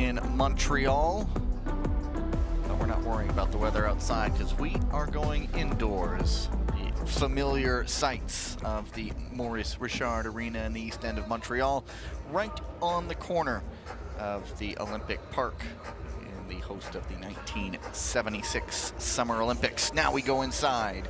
in Montreal. But we're not worrying about the weather outside because we are going indoors. The familiar sights of the Maurice Richard Arena in the east end of Montreal, right on the corner of the Olympic Park, in the host of the 1976 Summer Olympics. Now we go inside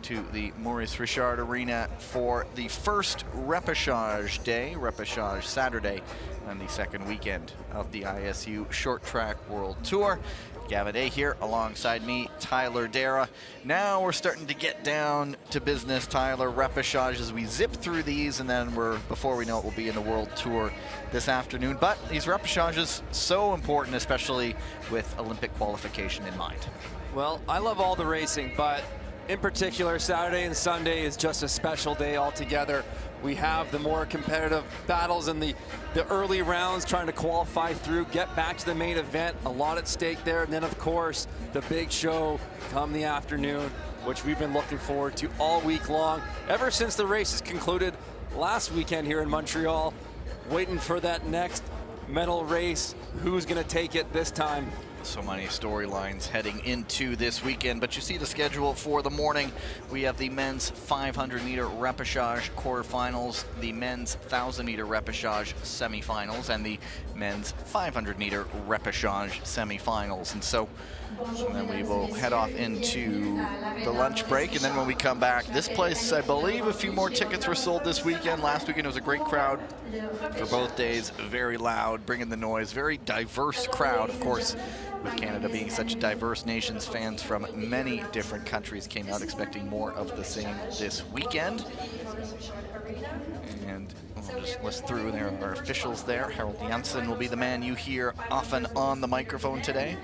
to the Maurice Richard Arena for the first repêchage day, repêchage Saturday, on the second weekend of the ISU Short Track World Tour. Gavin Day here alongside me, Tyler Dara. Now we're starting to get down to business, Tyler. Repêchage as we zip through these, and then before we know it, we'll be in the World Tour this afternoon. But these repêchages, so important, especially with Olympic qualification in mind. Well, I love all the racing, but in particular, Saturday and Sunday is just a special day altogether. We have the more competitive battles in the early rounds, trying to qualify through, get back to the main event, a lot at stake there. And then, of course, the big show come the afternoon, which we've been looking forward to all week long, ever since the races concluded last weekend here in Montreal, waiting for that next medal race. Who's going to take it this time? So many storylines heading into this weekend, but you see the schedule for the morning. We have the men's 500-meter repêchage quarterfinals, the men's 1,000-meter repêchage semifinals, and the men's 500-meter repêchage semifinals. And then we will head off into the lunch break, and then when we come back, this place, I believe a few more tickets were sold this weekend. Last weekend it was a great crowd for both days, very loud, bringing the noise, very diverse crowd, of course. With Canada being such a diverse nation, fans from many different countries came out expecting more of the same this weekend. And we'll just list through, there are officials there. Harold Janssen will be the man you hear often on the microphone today.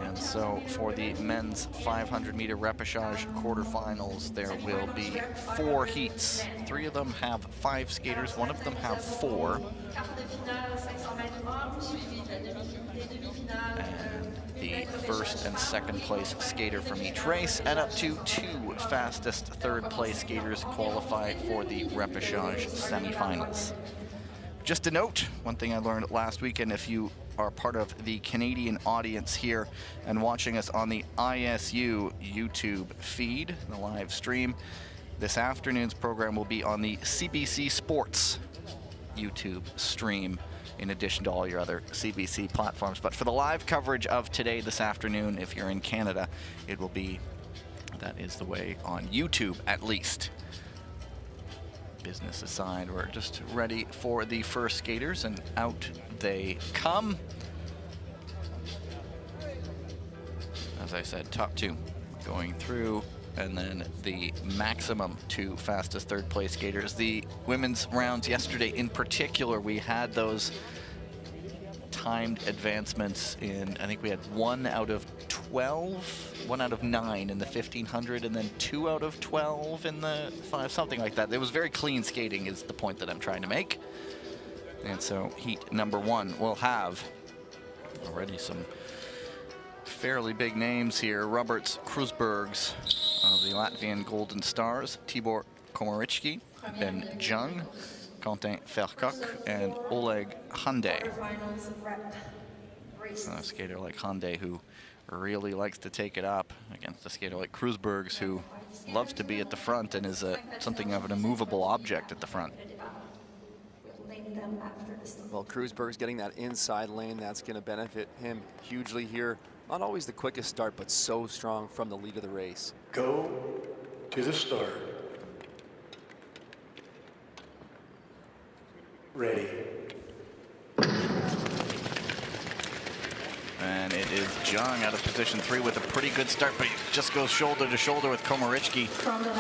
And so for the men's 500-meter repêchage quarterfinals, there will be 4 heats. 3 of them have 5 skaters, 1 of them have 4. And the first and second place skater from each race, and up to 2 fastest third place skaters qualify for the repêchage semifinals. Just a note, one thing I learned last weekend, if you are part of the Canadian audience here and watching us on the ISU YouTube feed, the live stream, this afternoon's program will be on the CBC Sports YouTube stream, in addition to all your other CBC platforms. But for the live coverage of today, this afternoon, if you're in Canada, it will be, that is the way, on YouTube at least. Business aside, we're just ready for the first skaters, and out they come. As I said, top 2 going through, and then the maximum 2 fastest third place skaters. The women's rounds yesterday in particular, we had those timed advancements in, I think we had 1 out of 9 in the 1500, and then 2 out of 12 in the 5, something like that. It was very clean skating is the point that I'm trying to make. And so heat number 1 will have already some fairly big names here. Roberts Krusbergs of the Latvian Golden Stars, Tibor Komaricki, Ben Jung, Quentin Vercoq, and Oleg Hyundai. A skater like Hyundai who really likes to take it up against a skater like Krusbergs, who loves to be at the front and is something of an immovable object at the front. Well, Krusberg's getting that inside lane. That's going to benefit him hugely here. Not always the quickest start, but so strong from the lead of the race. Go to the start. Ready. And it is Jung out of position 3 with a pretty good start, but he just goes shoulder to shoulder with Komaricki,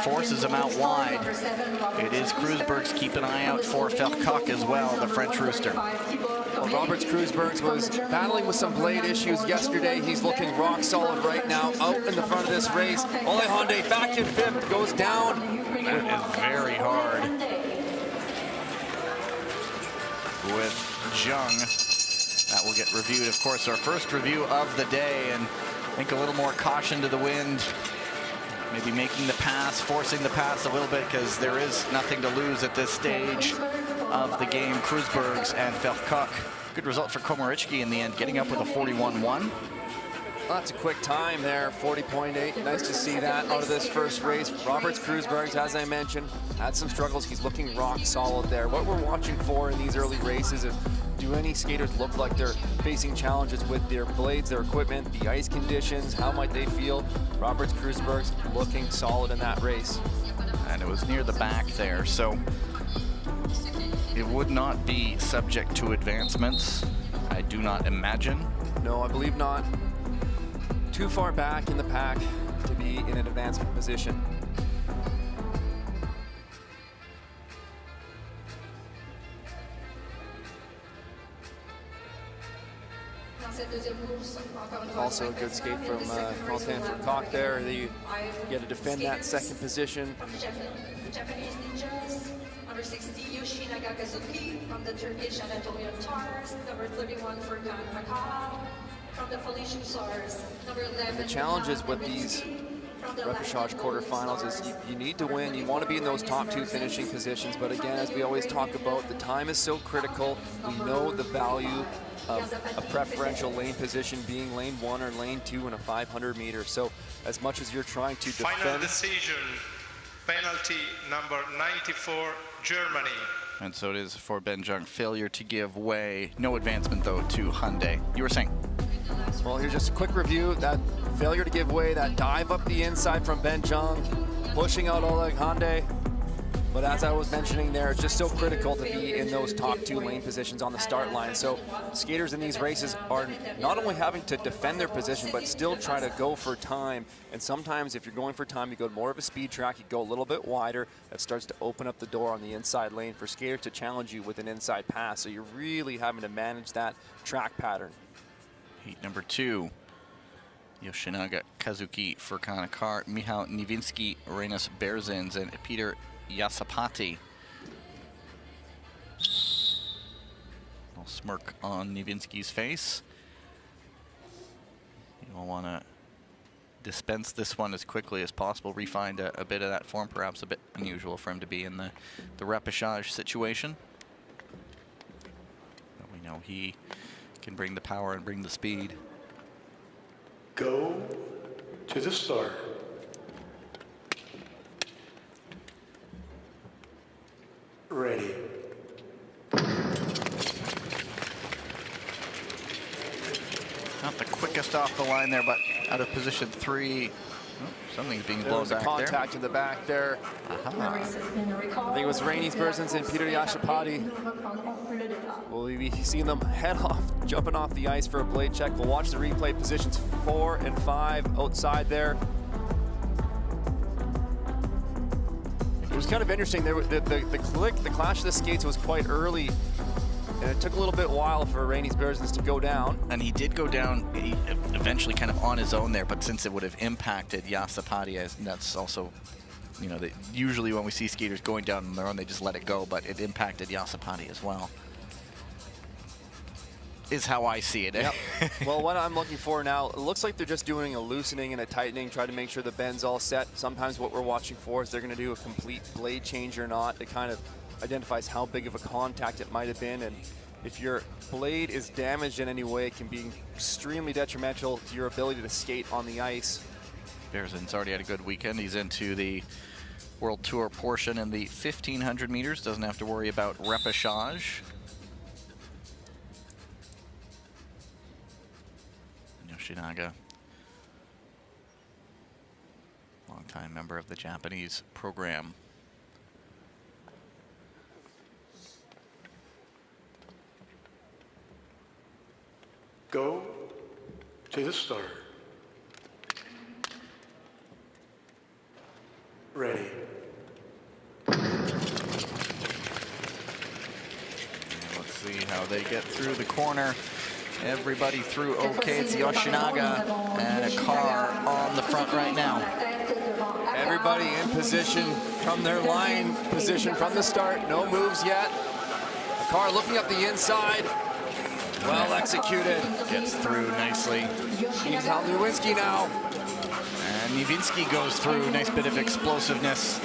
forces him out wide. It is Krusbergs. Keep an eye out for Vercoq as well, the French rooster. Well, Roberts Krusbergs was battling with some blade issues yesterday. He's looking rock solid right now, out in the front of this race. Ole Hyundai back in 5th, goes down. That is very hard with Jung. That will get reviewed, of course, our first review of the day, and I think a little more caution to the wind. Maybe making the pass, forcing the pass a little bit, because there is nothing to lose at this stage. of the game, Kreuzbergs and Vercock. Good result for Komarichki in the end, getting up with a 41-1. Well, that's a quick time there, 40.8. Nice to see that out of this first race. Roberts Kreuzbergs, as I mentioned, had some struggles. He's looking rock solid there. What we're watching for in these early races is, do any skaters look like they're facing challenges with their blades, their equipment, the ice conditions? How might they feel? Roberts Kreuzbergs looking solid in that race. And it was near the back there, so it would not be subject to advancements, I do not imagine. No, I believe not. Too far back in the pack to be in an advancement position. Also a good skate from cont and Vercock there. You get to defend that second position. Japanese ninjas, number 60 Yoshinaga Kazuki from the Turkish Anatolian Tars, number 31 Furkan Pakal from the Polish Hussars, number 11. The challenges with these repechage quarterfinals is you need to win. You want to be in those top two finishing positions, but again, as we always talk about, the time is so critical. We know the value of a preferential lane position being lane 1 or lane 2 in a 500 meter. So as much as you're trying to defend. Final decision, penalty number 94, Germany. And so it is for Ben Jung. Failure to give way. No advancement, though, to Hyundai. You were saying? Well, here's just a quick review. That failure to give way, that dive up the inside from Ben Jung, pushing out Oleg Hyundai. But as I was mentioning there, it's just so critical to be in those top two lane positions on the start line. So skaters in these races are not only having to defend their position, but still try to go for time. And sometimes if you're going for time, you go to more of a speed track, you go a little bit wider. That starts to open up the door on the inside lane for skaters to challenge you with an inside pass. So you're really having to manage that track pattern. Heat number 2. Yoshinaga Kazuki, Furkan Akar, Michał Niewinski, Renas Berzins, and Peter Yasapati. Little smirk on Niewinski's face. You'll want to dispense this one as quickly as possible, re-find a bit of that form, perhaps a bit unusual for him to be in the repechage situation. But we know he can bring the power and bring the speed. Go to the start. Ready. Not the quickest off the line there, but out of position 3. Oh, something's being There blown was a back contact in the back there. I think it was Renis Berzins and Peter Yashapati. We'll be seeing them head off, jumping off the ice for a blade check. We'll watch the replay positions 4 and 5 outside there. It was kind of interesting. There, the clash of the skates was quite early, and it took a little bit while for Renis Berzins to go down. And he did go down eventually kind of on his own there, but since it would have impacted Yasapati, that's also, you know, usually when we see skaters going down on their own, they just let it go, but it impacted Yasapati as well. Is how I see it. Yep. Well, what I'm looking for now, it looks like they're just doing a loosening and a tightening, try to make sure the bend's all set. Sometimes what we're watching for is they're going to do a complete blade change or not. It kind of identifies how big of a contact it might have been, and if your blade is damaged in any way, it can be extremely detrimental to your ability to skate on the ice. Berzin's already had a good weekend. He's into the World Tour portion in the 1,500 meters. Doesn't have to worry about repechage. Yoshinaga, longtime member of the Japanese program. Go to the start. Ready. Let's see how they get through the corner. Everybody through okay. It's Yoshinaga and a car on the front right now. Everybody in position from their line position from the start. No moves yet. A car looking up the inside. Well executed. Gets through nicely. Michał Niewinski now. And Niewinski goes through. Nice bit of explosiveness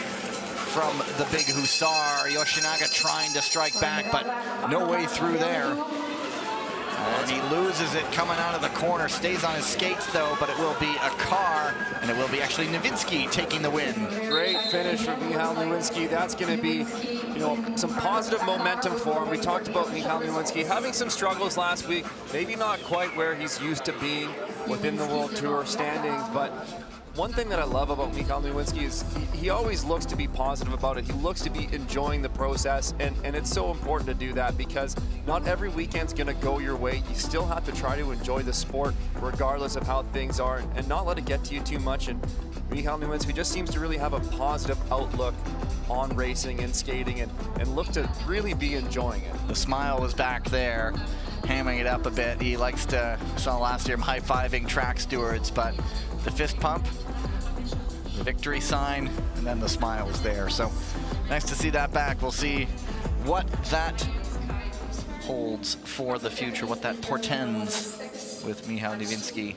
from the big Hussar. Yoshinaga trying to strike back, but no way through there. And he loses it coming out of the corner. Stays on his skates, though, but it will be a car, and it will be actually Nowinski taking the win. Great finish from Michal Nowinski. That's going to be, you know, some positive momentum for him. We talked about Michal Nowinski having some struggles last week, maybe not quite where he's used to being within the World Tour standings, but one thing that I love about Michal Nowinski is he always looks to be positive about it. He looks to be enjoying the process, and it's so important to do that because not every weekend's going to go your way. You still have to try to enjoy the sport regardless of how things are and not let it get to you too much. And Michal Nowinski just seems to really have a positive outlook on racing and skating and look to really be enjoying it. The smile was back there, hamming it up a bit. He likes to, saw last year him high-fiving track stewards, but the fist pump, the victory sign, and then the smile was there. So nice to see that back. We'll see what that holds for the future, what that portends with Michal Nowinski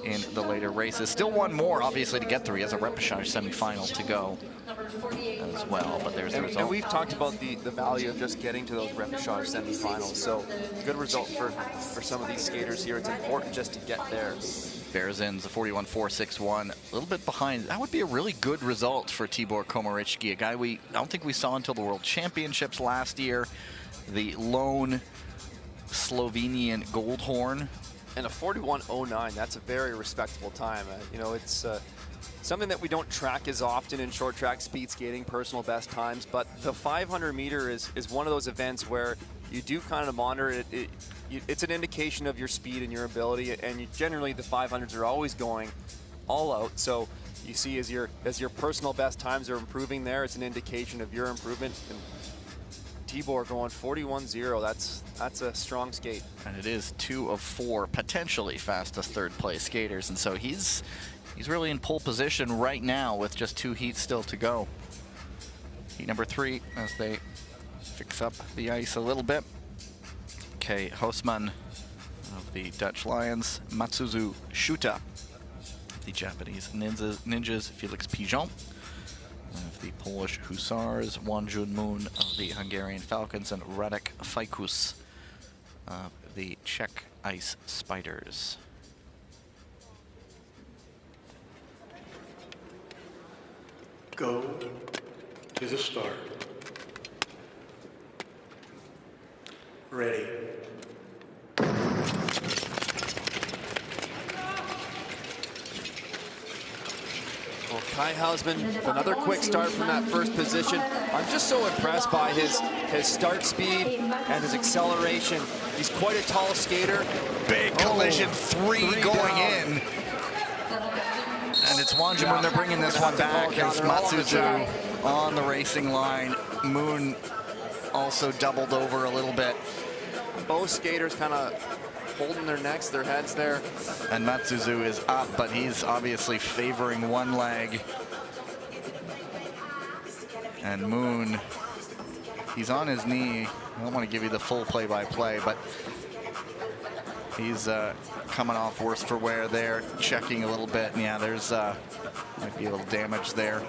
in the later races. Still one more, obviously, to get through. He has a repechage semifinal to go as well, but there's the result. And we've talked about the value of just getting to those repechage semifinals. So good result for some of these skaters here. It's important just to get there. Berzin's a 41.461, a little bit behind. That would be a really good result for Tibor Komarichki, a guy I don't think we saw until the World Championships last year. The lone Slovenian gold horn. And a 41.09, that's a very respectable time. You know, it's something that we don't track as often in short track speed skating, personal best times, but the 500 meter is one of those events where you do kind of monitor it. It's an indication of your speed and your ability, and generally the 500s are always going all out. So you see as your personal best times are improving there, it's an indication of your improvement. And Tibor going 41.0, that's a strong skate. And it is 2 of 4 potentially fastest third place skaters, and so he's really in pole position right now with just 2 heats still to go. Heat number 3 as they fix up the ice a little bit. Okay, Hosman of the Dutch Lions, Matsuzu Shuta of the Japanese Ninjas, Felix Pigeon of the Polish Hussars, Wonjun Moon of the Hungarian Falcons, and Radek Fajkus of the Czech Ice Spiders. Go to the start. Ready. Well, Kai Hausman, another quick start from that first position. I'm just so impressed by his start speed and his acceleration. He's quite a tall skater. Big collision, three going down. in. And it's Wonjun Moon, they're bringing this one back. It's Matsuzu on the racing line. Moon also doubled over a little bit. Both skaters kind of holding their necks, their heads there. And Matsuzu is up, but he's obviously favoring one leg. And Moon, he's on his knee. I don't want to give you the full play-by-play, but he's coming off worse for wear there, checking a little bit. And yeah, there's might be a little damage there.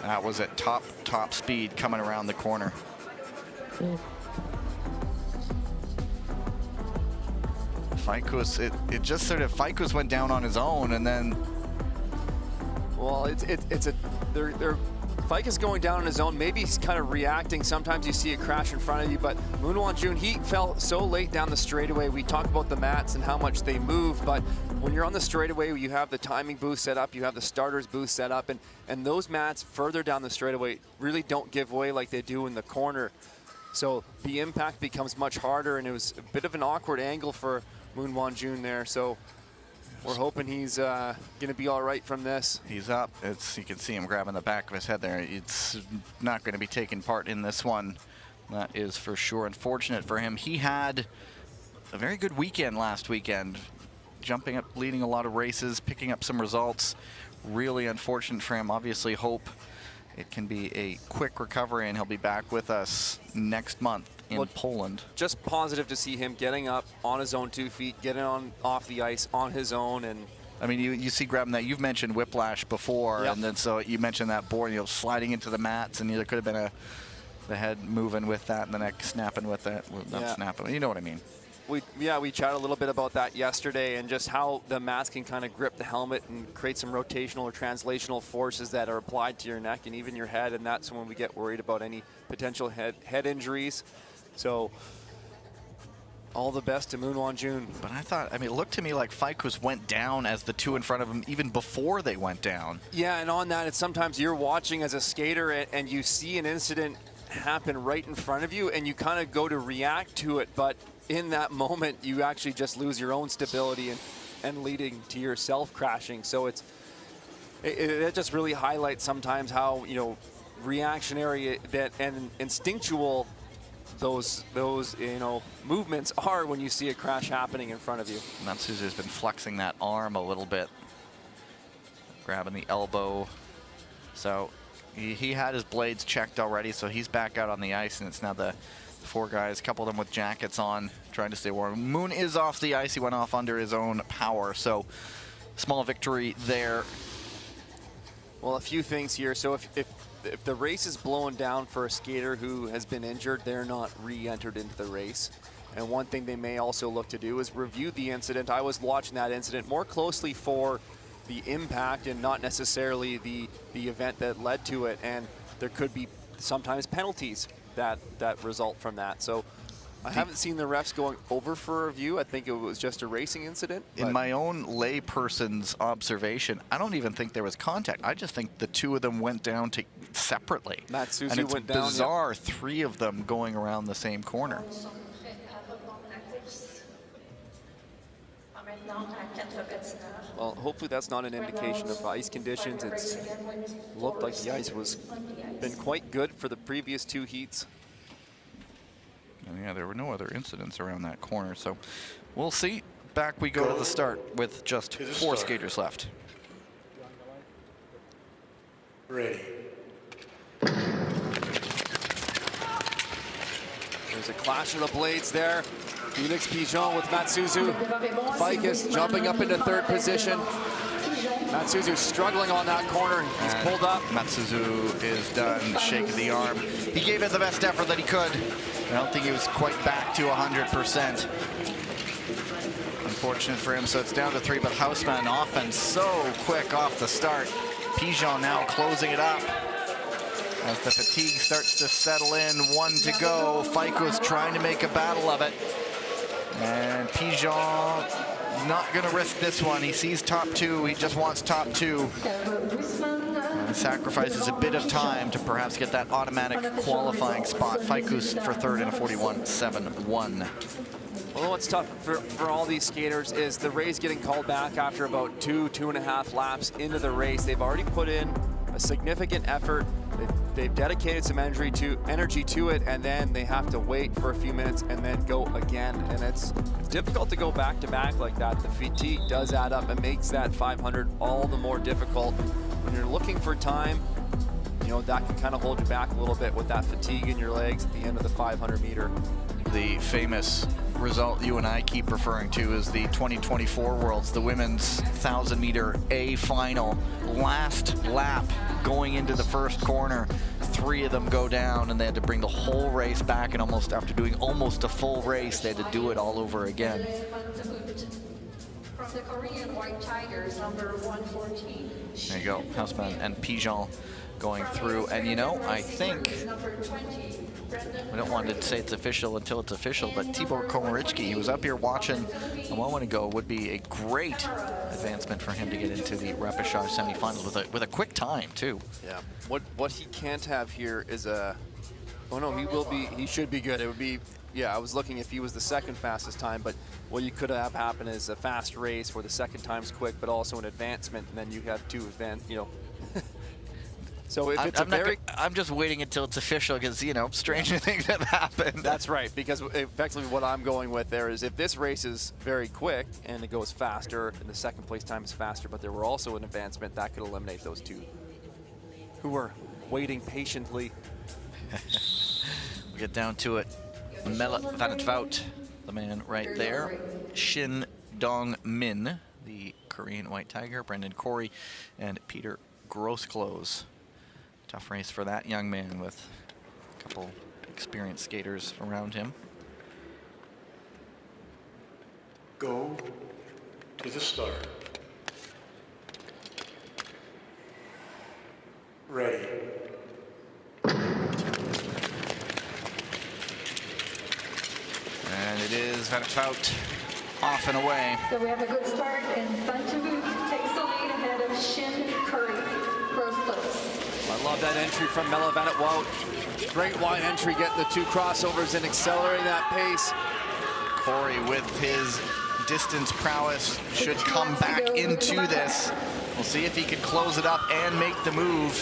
That was at top speed coming around the corner. Fajkus, it just sort of, Fajkus went down on his own, and then. Well, they're Fajkus going down on his own. Maybe he's kind of reacting. Sometimes you see a crash in front of you, but Moon Wonjun, he fell so late down the straightaway. We talk about the mats and how much they move, but when you're on the straightaway, you have the timing booth set up, you have the starter's booth set up, and those mats further down the straightaway really don't give way like they do in the corner. So the impact becomes much harder, and it was a bit of an awkward angle for Moon Wonjun there. So we're hoping he's going to be all right from this. He's up. You can see him grabbing the back of his head there. It's not going to be taking part in this one. That is for sure. Unfortunate for him. He had a very good weekend last weekend. Jumping up, leading a lot of races, picking up some results. Really unfortunate for him. Obviously hope it can be a quick recovery and he'll be back with us next month in Poland. Just positive to see him getting up on his own 2 feet, getting off the ice on his own, and I mean, you see grabbing that. You've mentioned whiplash before, Yep. and then so you mentioned that board, sliding into the mats, and there could have been the head moving with that and the neck snapping with that. Well, not snapping, you know what I mean. We chatted a little bit about that yesterday, and just how the mats can kind of grip the helmet and create some rotational or translational forces that are applied to your neck and even your head, and that's when we get worried about any potential head injuries. So all the best to Moon Won-jun. But I mean, it looked to me like Faikus went down as the two in front of him even before they went down. Yeah, and on that, it's sometimes you're watching as a skater and you see an incident happen right in front of you, and you kind of go to react to it, but in that moment, you actually just lose your own stability and leading to yourself crashing. So it just really highlights sometimes how, reactionary and instinctual those movements are when you see a crash happening in front of you. Matsuza's been flexing that arm a little bit, grabbing the elbow. So he had his blades checked already, so he's back out on the ice, and it's now the four guys, a couple of them with jackets on, trying to stay warm. Moon is off the ice. He went off under his own power, so small victory there. Well, a few things here. So if the race is blown down for a skater who has been injured, they're not re-entered into the race. And one thing they may also look to do is review the incident. I was watching that incident more closely for the impact and not necessarily the event that led to it. And there could be sometimes penalties that result from that. So I haven't seen the refs going over for a review. I think it was just a racing incident. In my own layperson's observation, I don't even think there was contact. I just think the two of them went down separately. Matsuzu and it's went down. bizarre, three of them going around the same corner. Well, hopefully that's not an indication of ice conditions. It looked like the ice was been quite good for the previous two heats. And yeah, there were no other incidents around that corner, so we'll see. Back we go to the start with just 4 skaters left. Ready. There's a clash of the blades there. Felix Pigeon with Matsuzu. Faikus jumping up into third position. Matsuzu struggling on that corner. He's pulled up. Matsuzu is done, shake of the arm. He gave it the best effort that he could. I don't think he was quite back to 100%. Unfortunate for him, so it's down to 3, but Hausmann offense so quick off the start. Pigeon now closing it up. As the fatigue starts to settle in, 1 to go. Faikus trying to make a battle of it. And Pigeon not going to risk this one. He sees top 2. He just wants top 2. And sacrifices a bit of time to perhaps get that automatic qualifying spot. Faikus for third in a 41.71. Well, what's tough for all these skaters is the race getting called back after about 2.5 laps into the race. They've already put in a significant effort. They've dedicated some energy to it, and then they have to wait for a few minutes and then go again. And it's difficult to go back to back like that. The fatigue does add up and makes that 500 all the more difficult. When you're looking for time, that can kind of hold you back a little bit with that fatigue in your legs at the end of the 500 meter. The famous result you and I keep referring to is the 2024 Worlds, the women's 1,000 meter A final. Last lap going into the first corner, 3 of them go down, and they had to bring the whole race back, and after doing almost a full race, they had to do it all over again. From the Korean White Tigers, number 114. There you go, Hausmann and Pigeon going through, and I think, we don't want to say it's official until it's official, but Tibor Komaricki, he was up here watching a moment ago, would be a great advancement for him to get into the repêchage semifinals with a quick time too. Yeah. What he can't have here is a. Oh no, he should be good. It would be. Yeah, I was looking if he was the second fastest time, but what you could have happen is a fast race where the second time's quick, but also an advancement, and then you have 2 So if it's I'm just waiting until it's official because, stranger things have happened. That's right, because effectively what I'm going with there is if this race is very quick and it goes faster and the second place time is faster, but there were also an advancement, that could eliminate those 2 who are waiting patiently. We'll get down to it. Melle van het Wout, the man right there. Shin Dong Min, the Korean White Tiger, Brendan Corey, and Peter Grossclose. Tough race for that young man with a couple experienced skaters around him. Go to the start. Ready. And it is Van Fout off and away. So we have a good start, and Vantovoot takes the lead ahead of Shin Curry. Cross close. I love that entry from Mella Van Wout. Great wide entry, getting the 2 crossovers and accelerating that pace. Corey with his distance prowess should come back into this. We'll see if he can close it up and make the move.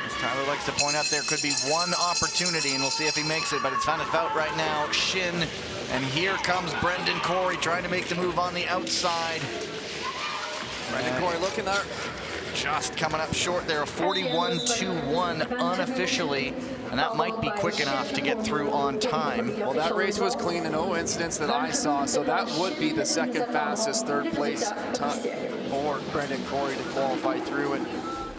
As Tyler likes to point out, there could be one opportunity, and we'll see if he makes it, but it's Van Fout right now, Shin, and here comes Brendan Corey trying to make the move on the outside. Brendan Corey looking there. Just coming up short there, a 41.21 unofficially, and that might be quick enough to get through on time. Well, that race was clean and no incidents that I saw, so that would be the second fastest third place time for Brendan Corey to qualify through. And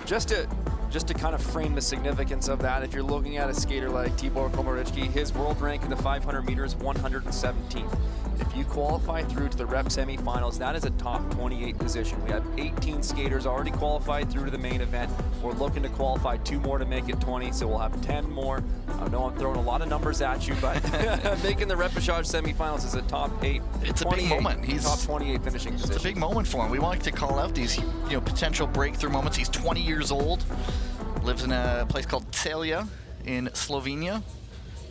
just to kind of frame the significance of that, if you're looking at a skater like Tibor Komarichki, his world rank in the 500 meters 117th. If you qualify through to the rep semifinals, that is a top 28 position. We have 18 skaters already qualified through to the main event. We're looking to qualify 2 more to make it 20, so we'll have 10 more. I know I'm throwing a lot of numbers at you, but making the repechage semifinals is a top 8. It's a big moment. He's top 28 finishing position. It's a big moment for him. We like to call out these, potential breakthrough moments. He's 20 years old, lives in a place called Celje in Slovenia.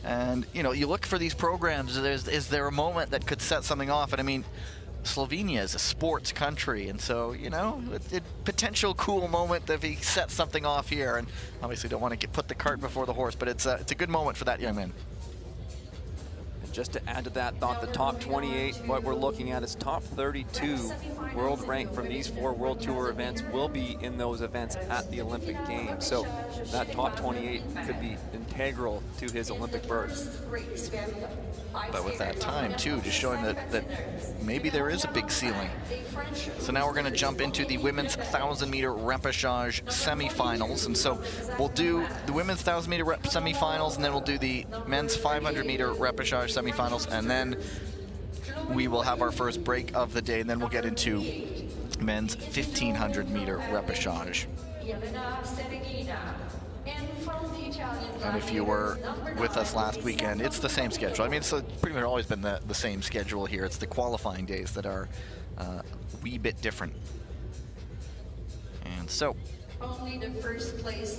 And, you look for these programs, is there a moment that could set something off? And I mean, Slovenia is a sports country, and so, a potential cool moment if he sets something off here. And obviously don't want to put the cart before the horse, but it's a good moment for that young man. And just to add to that thought, the top 28, what we're looking at is top 32 world rank from these 4 World Tour events will be in those events at the Olympic Games. So that top 28 could be integral to his Olympic berth. But with that time too, just showing that maybe there is a big ceiling. So now we're going to jump into the women's 1,000-meter repechage semifinals, and so we'll do the women's 1,000-meter semifinals, and then we'll do the men's 500-meter repechage semifinals, and then we will have our first break of the day, and then we'll get into men's 1,500-meter repechage. And if you were with us last weekend, it's the same schedule. I mean, it's pretty much always been the same schedule here. It's the qualifying days that are a wee bit different. And so,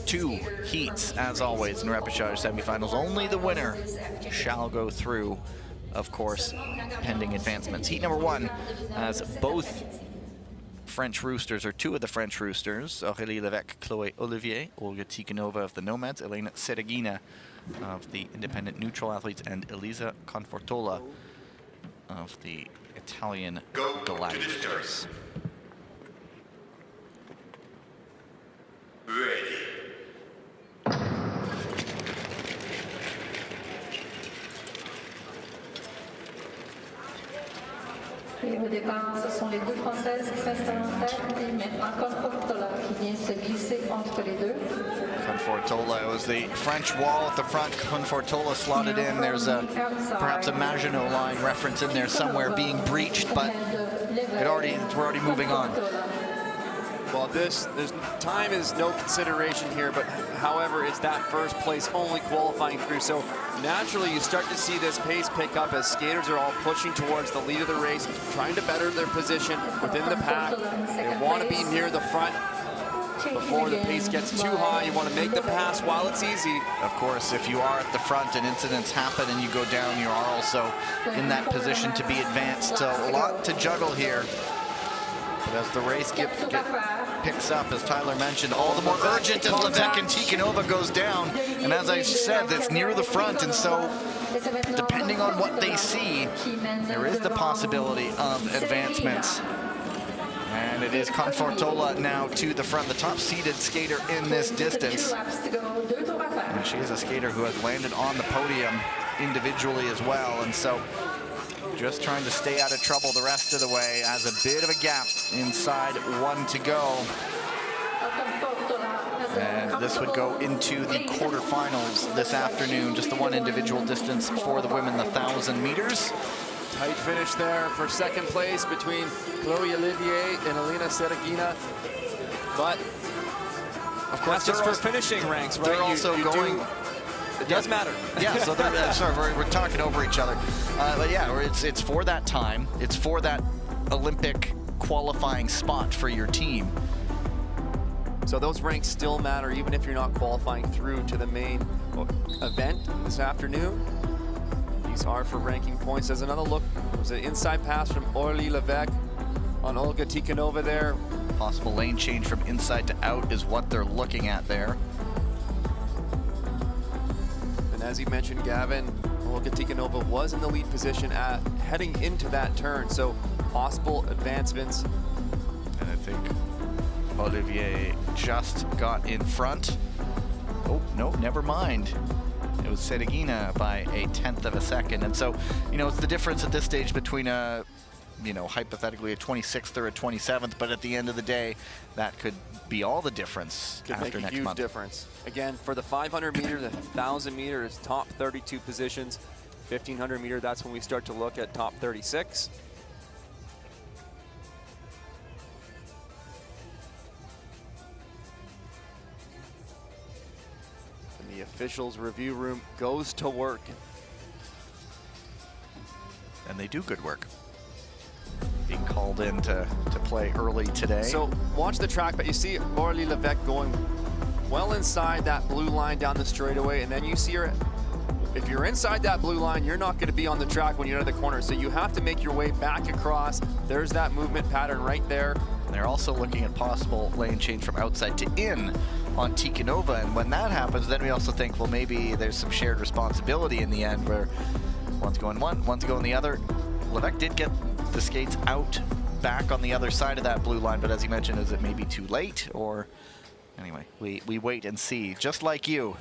2 heats, as always, in repechage semifinals. Only the winner shall go through, of course, pending advancements. Heat number 1 has both French Roosters, or 2 of the French Roosters, Aurélie Lévesque, Chloé Olivier, Olga Tikhonova of the Nomads, Elena Sereghina of the Independent Neutral Athletes, and Elisa Confortola of the Italian Gladiators. Ready. Et au départ, ce sont les 2 Françaises qui s'installent en tête, et maintenant Confortola qui vient se glisser entre les deux. Confortola, it was the French wall at the front. Confortola slotted in. There's perhaps a Maginot Line reference in there somewhere being breached, but we're already moving on. Well, time is no consideration here, but however, it's that first place only qualifying through. So naturally, you start to see this pace pick up as skaters are all pushing towards the lead of the race, trying to better their position within the pack. They want to be near the front before the pace gets too high. You want to make the pass while it's easy. Of course, if you are at the front and incidents happen and you go down, you are also in that position to be advanced. So a lot to juggle here. But as the race picks up, as Tyler mentioned, all the more urgent as Lévesque and Tikhonova goes down. And as I said, it's near the front, and so depending on what they see, there is the possibility of advancements. And it is Confortola now to the front, the top-seeded skater in this distance. And she is a skater who has landed on the podium individually as well, and so just trying to stay out of trouble the rest of the way, as a bit of a gap inside 1 to go. And this would go into the quarterfinals this afternoon. Just the one individual distance for the women, the 1,000 meters. Tight finish there for second place between Chloe Olivier and Elena Seragina. But of course, just for finishing ranks, right? They're also going. It does matter. Yeah, so sorry, we're talking over each other. But yeah, it's for that time. It's for that Olympic qualifying spot for your team. So those ranks still matter, even if you're not qualifying through to the main event this afternoon. These are for ranking points. There's another look. There's an inside pass from Orly Levesque on Olga Tikhonova there. Possible lane change from inside to out is what they're looking at there. And as you mentioned, Gavin, Olga Tikhonova was in the lead position at heading into that turn. So possible advancements. And I think Olivier just got in front. Oh, no, never mind. It was Seragina by a 1/10 of a second. And so, you know, it's the difference at this stage between a, you know, hypothetically a 26th or a 27th, but at the end of the day, that could be all the difference could after make a next huge month. difference. Again, for the 500 meter, the 1,000 meter is top 32 positions. 1,500 meter, that's when we start to look at top 36. The officials' review room goes to work. And they do good work. Being called in to play early today. So watch the track, but you see Orly Levesque going well inside that blue line down the straightaway, and then you see her, if you're inside that blue line, you're not gonna be on the track when you're out of the corner, so you have to make your way back across. There's that movement pattern right there. And they're also looking at possible lane change from outside to in on Tikhonova, and when that happens, then we also think, well, maybe there's some shared responsibility in the end where one's going one, one's going the other. Levesque did get the skates out back on the other side of that blue line, but as you mentioned, is it maybe too late? Or anyway, we wait and see, just like you.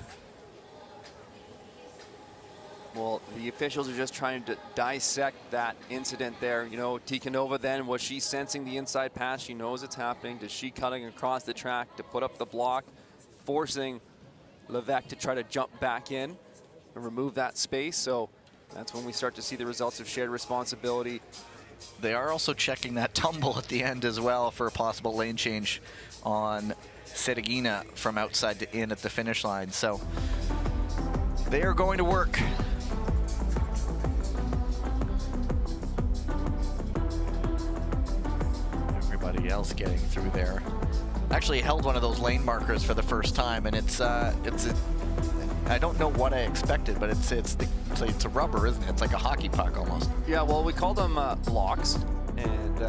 Well, the officials are just trying to dissect that incident there. You know, Tikhonova then, was she sensing the inside pass? She knows it's happening. Does she cutting across the track to put up the block, forcing Levesque to try to jump back in and remove that space? So that's when we start to see the results of shared responsibility. They are also checking that tumble at the end as well for a possible lane change on Seragina from outside to in at the finish line. So they are going to work. Everybody else getting through there. Actually held one of those lane markers for the first time, and I don't know what I expected, but it's a rubber, isn't it? It's like a hockey puck almost. Yeah, well, we call them blocks, and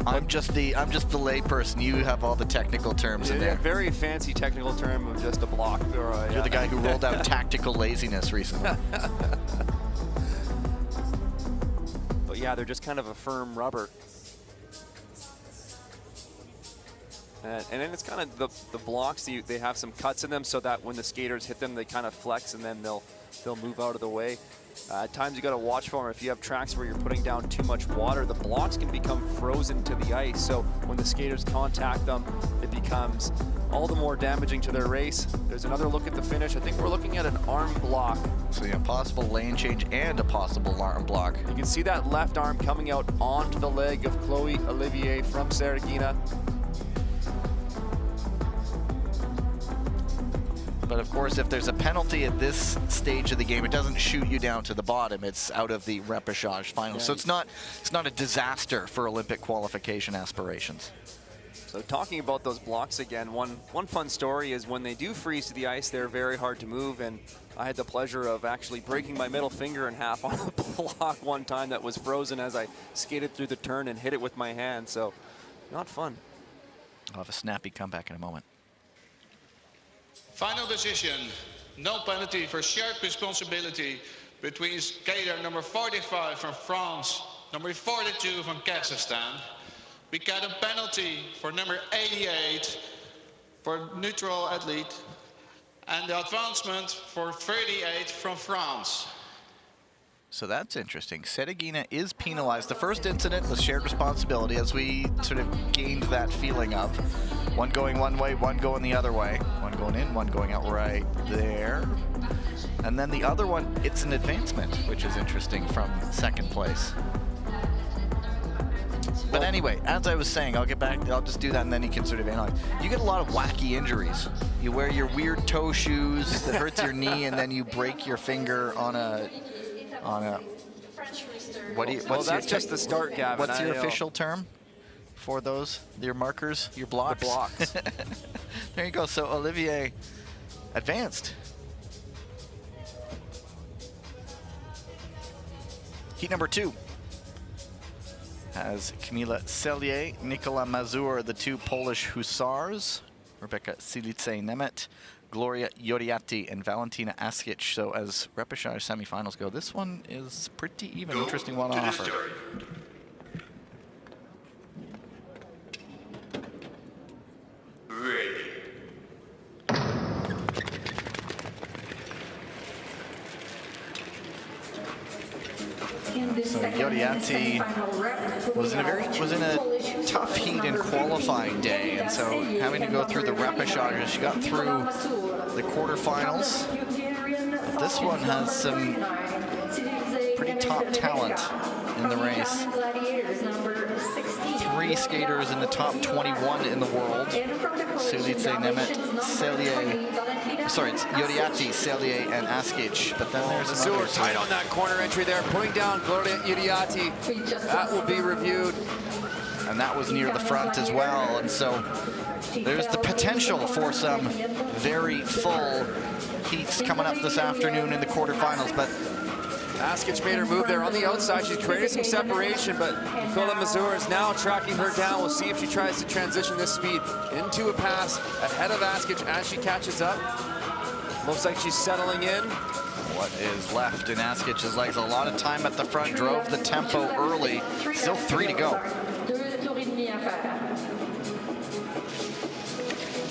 I'm just the layperson. You have all the technical terms in there. Very fancy technical term of just a block. Or You're the guy who rolled out tactical laziness recently. But yeah, they're just kind of a firm rubber. And then it's kind of the blocks, they have some cuts in them so that when the skaters hit them, they kind of flex and then they'll move out of the way. At times you got to watch for them. If you have tracks where you're putting down too much water, the blocks can become frozen to the ice. So when the skaters contact them, it becomes all the more damaging to their race. There's another look at the finish. I think we're looking at an arm block. So yeah, possible lane change and a possible arm block. You can see that left arm coming out onto the leg of Chloe Olivier from Seragina. But of course, if there's a penalty at this stage of the game, it doesn't shoot you down to the bottom. It's out of the repechage final. Yeah, so it's not a disaster for Olympic qualification aspirations. So talking about those blocks again, one fun story is when they do freeze to the ice, they're very hard to move. And I had the pleasure of actually breaking my middle finger in half on a block one time that was frozen as I skated through the turn and hit it with my hand. So not fun. I'll have a snappy comeback in a moment. Final decision, no penalty for shared responsibility between skater number 45 from France, number 42 from Kazakhstan. We got a penalty for number 88 for neutral athlete and the advancement for 38 from France. So that's interesting. Sedegina is penalized. The first incident was shared responsibility, as we sort of gained that feeling of one going one way, one going the other way. One going in, one going out right there. And then the other one, it's an advancement, which is interesting, from second place. But anyway, as I was saying, I'll get back, I'll just do that and then you can sort of analyze. You get a lot of wacky injuries. You wear your weird toe shoes that hurts your knee and then you break your finger on a what do you, Well, that's just the start, Gavin. What's your official term for those, your markers, your blocks? The blocks. There you go. So Olivier advanced. Heat number 2 has Kamila Cellier, Nicolas Mazur, the 2 Polish hussars, Rebecca Silice-Nemeth, Gloria Yoriati, and Valentina Askic. So as repechage semifinals go, this one is pretty even. Interesting one on offer. Ready. So Yoriati was in a tough heat in qualifying day, and so having to go through the repechage, she got through the quarterfinals. But this one has some pretty top talent in the race. 3 skaters in the top 21 in the world. Silice-Nemeth, Cellier. Sorry, it's Yoriati, Cellier, and Askic. But then there's Mazur tight on that corner entry there, putting down Gloria Yoriati. That will be reviewed. And that was near the front as well. And so there's the potential for some very full heats coming up this afternoon in the quarterfinals. But Askic made her move there on the outside. She's created some separation, but Nicolas Mazur is now tracking her down. We'll see if she tries to transition this speed into a pass ahead of Askic as she catches up. Looks like she's settling in. What is left in Askic's legs? A lot of time at the front, drove the tempo early. Still 3 to go.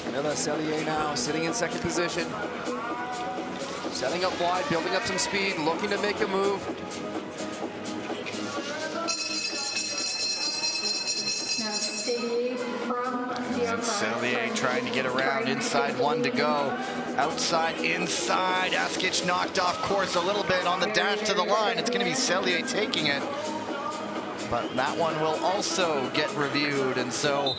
Camilla Cellier now sitting in second position. Setting up wide, building up some speed, looking to make a move. Cellier trying to get around, inside, 1 to go. Outside, inside. Askic knocked off course a little bit on the dash to the line. It's going to be Cellier taking it. But that one will also get reviewed, and so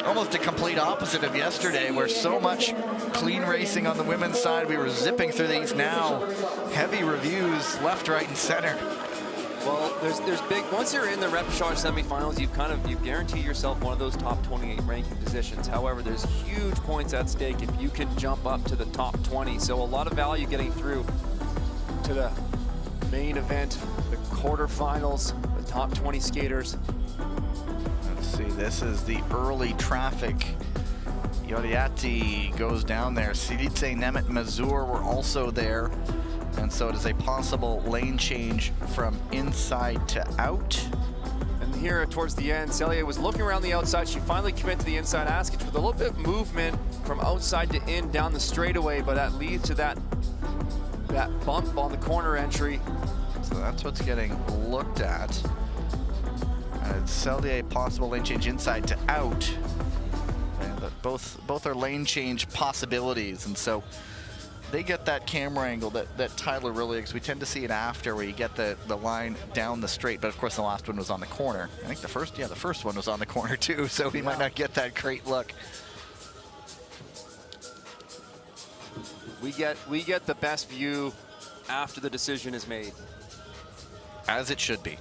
almost a complete opposite of yesterday, where so much clean racing on the women's side. We were zipping through these. Now heavy reviews left, right, and center. Well, there's big, once you're in the repechage semifinals, you guarantee yourself one of those top 28 ranking positions. However, there's huge points at stake if you can jump up to the top 20. So a lot of value getting through to the main event, the quarterfinals, the top 20 skaters. Let's see, this is the early traffic. Yoriati goes down there. Silice-Nemeth, Mazur were also there. And so it is a possible lane change from inside to out. And here towards the end, Cellier was looking around the outside. She finally committed to the inside Askic with a little bit of movement from outside to in down the straightaway, but that leads to that bump on the corner entry. So that's what's getting looked at. Cellier, possible lane change inside to out. And both are lane change possibilities, and so they get that camera angle that Tyler really, because we tend to see it after where you get the line down the straight, but of course the last one was on the corner. I think the first one was on the corner too, so we might not get that great look. We get the best view after the decision is made. As it should be.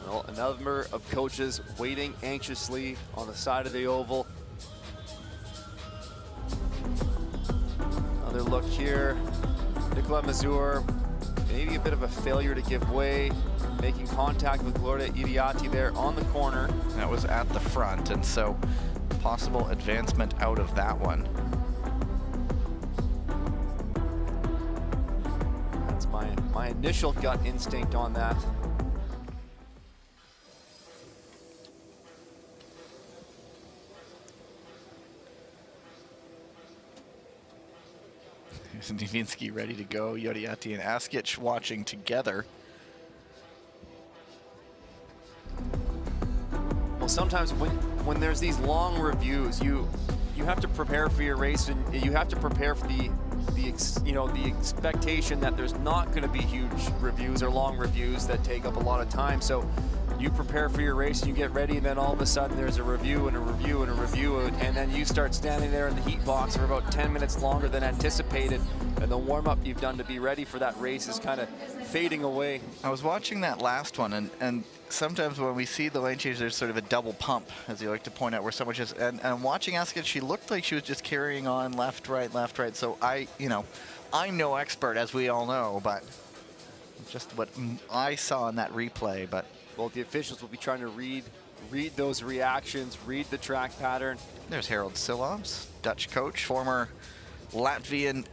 Well, a number of coaches waiting anxiously on the side of the oval. Another look here. Nicolas Mazur, maybe a bit of a failure to give way, making contact with Gloria Yoriati there on the corner. That was at the front, and so possible advancement out of that one. That's my initial gut instinct on that. Nivinsky ready to go. Yodiati and Askic watching together. Well, sometimes when there's these long reviews, you have to prepare for your race, and you have to prepare for the expectation that there's not going to be huge reviews or long reviews that take up a lot of time. So you prepare for your race and you get ready, and then all of a sudden there's a review and a review and a review, and then you start standing there in the heat box for about 10 minutes longer than anticipated, and the warm-up you've done to be ready for that race is kind of fading away. I was watching that last one, and sometimes when we see the lane change, there's sort of a double pump, as you like to point out, where someone just, and watching Askic, she looked like she was just carrying on left, right. So I'm no expert, as we all know, but just what I saw in that replay. But well, the officials will be trying to read those reactions, read the track pattern. There's Harold Silovs, Dutch coach, former Latvian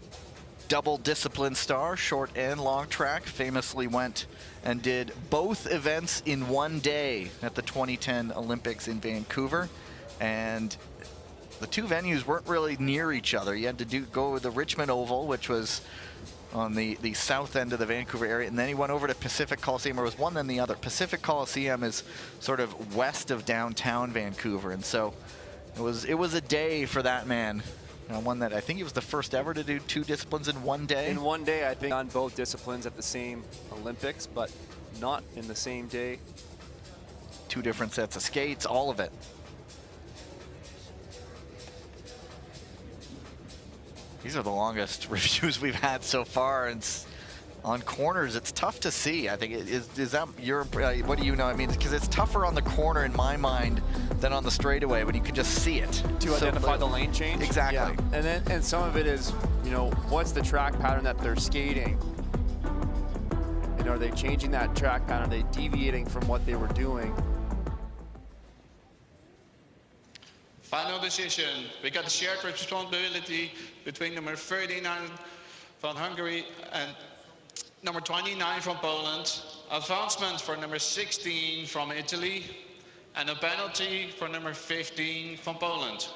double discipline star, short and long track, famously went and did both events in one day at the 2010 Olympics in Vancouver. And the two venues weren't really near each other. You had to go with the Richmond Oval, which was on the south end of the Vancouver area, and then he went over to Pacific Coliseum, or was one then the other. Pacific Coliseum is sort of west of downtown Vancouver, and so it was a day for that man. One that I think he was the first ever to do two disciplines in one day. In one day, I think, on both disciplines at the same Olympics, but not in the same day. Two different sets of skates, all of it. These are the longest reviews we've had so far, and on corners, it's tough to see. I think is that your, what do you know? I mean, because it's tougher on the corner in my mind than on the straightaway when you can just see it. To identify the lane change? Exactly. Yeah. And some of it is, what's the track pattern that they're skating? And are they changing that track pattern? Are they deviating from what they were doing? Final decision. We got a shared responsibility between number 39 from Hungary and number 29 from Poland. Advancement for number 16 from Italy. And a penalty for number 15 from Poland.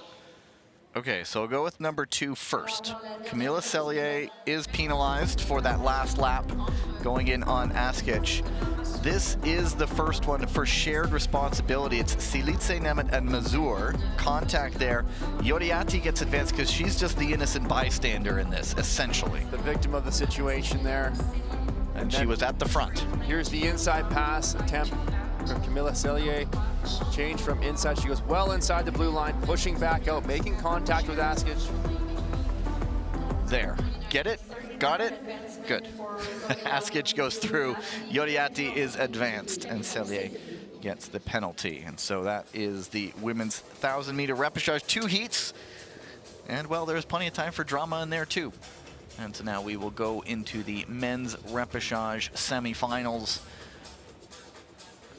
Okay, so we'll go with number 2 first. Camila Cellier is penalized for that last lap going in on Askic. This is the first one for shared responsibility. It's Silice, Nemeth, and Mazur. Contact there. Yodiati gets advanced because she's just the innocent bystander in this, essentially. The victim of the situation there. And she was at the front. Here's the inside pass attempt from Camila Cellier. Change from inside. She goes well inside the blue line, pushing back out, making contact with Askic. There. Get it? Got it? Good. Askic goes through. Yodiati is advanced, and Cellier gets the penalty. And so that is the women's 1,000-meter repechage. 2 heats. And, well, there's plenty of time for drama in there, too. And so now we will go into the men's repechage semifinals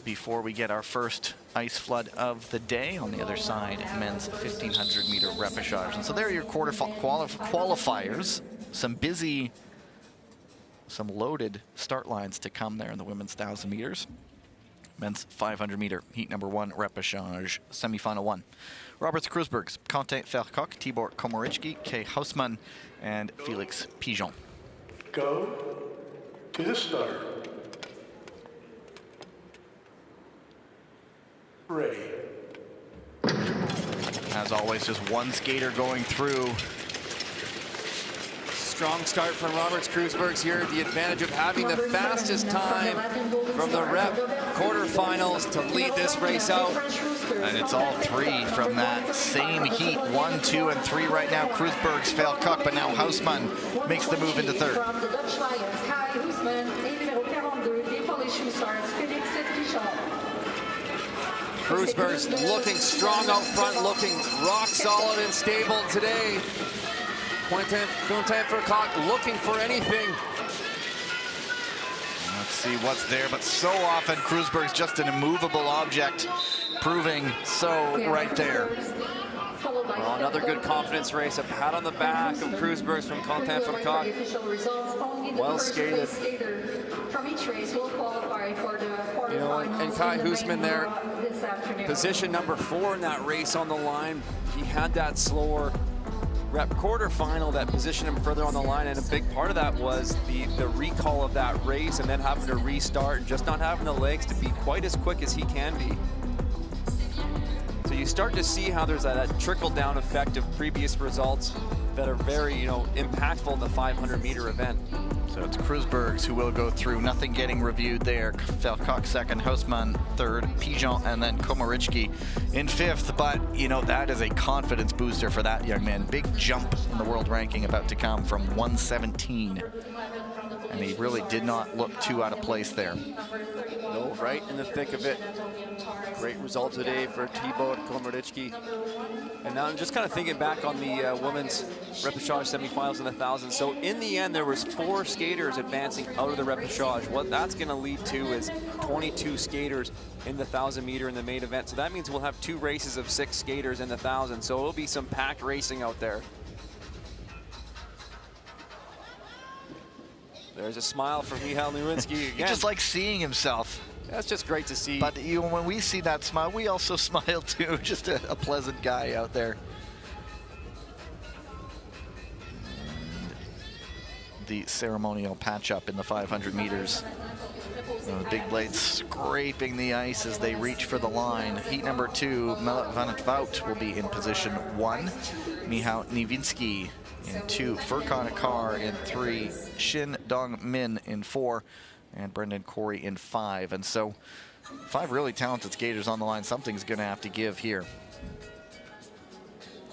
before we get our first ice flood of the day. On the other side, men's 1,500-meter repechage. And so there are your qualifiers. Some loaded start lines to come there in the women's 1,000 meters. Men's 500-meter heat number 1 repechage semifinal 1. Roberts Kreuzbergs, Quentin Vercock, Tibor Komoritsky, Kay Hausmann, and Felix Pigeon. Go to the start. Ready. As always, just one skater going through. Strong start from Roberts Kreuzbergs here. The advantage of having the fastest time from the rep quarterfinals to lead this race out. And it's all 3 from that same heat. 1, 2, and 3 right now. Kreuzbergs, Vercock, but now Hausmann makes the move into third. From the Dutch Lions, Kai Huisman, et numéro 42, des Polish Hussars, Felix Pichon. Kreuzbergs looking strong out front, looking rock solid and stable today. Quentin Vercock looking for anything. Let's see what's there, but so often Kreuzberg's just an immovable object, proving so right there. Well, another good confidence race. A pat on the back of Kreuzbergs from Quentin Vercock. Well skated. From each race will qualify for the quarterfinals. And Kai Huisman there, position number 4 in that race on the line. He had that slower rep quarterfinal that positioned him further on the line, and a big part of that was the recall of that race and then having to restart and just not having the legs to be quite as quick as he can be. So you start to see how there's that trickle-down effect of previous results that are very, impactful in the 500-meter event. So it's Kreuzbergs who will go through. Nothing getting reviewed there. Falcock second, Hausmann third, Pigeon, and then Komarichki in fifth. But, that is a confidence booster for that young man. Big jump in the world ranking about to come from 117. And he really did not look too out of place there. No, right in the thick of it. Great result today for Thibaut Komarichki. And now I'm just kind of thinking back on the women's repechage semifinals in the 1,000. So in the end, there was 4 skaters advancing out of the repechage. What that's going to lead to is 22 skaters in the 1,000-meter in the main event. So that means we'll have 2 races of 6 skaters in the 1,000. So it'll be some packed racing out there. There's a smile from Michal Nowinski again. He just likes seeing himself. That's just great to see. But when we see that smile, we also smile too. Just a pleasant guy out there. And the ceremonial patch-up in the 500 meters. The big blades scraping the ice as they reach for the line. Heat number 2, Melle van het Wout will be in position 1. Michal Nowinski in 2, Furkan Akar in 3, Shin Dong Min in 4, and Brendan Corey in 5. And so 5 really talented skaters on the line. Something's going to have to give here.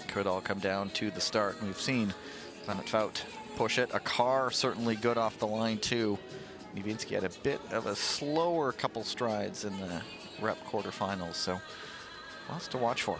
Could all come down to the start. We've seen Van het Wout push it. Akar certainly good off the line too. Nowinski had a bit of a slower couple strides in the rep quarterfinals, so lots to watch for.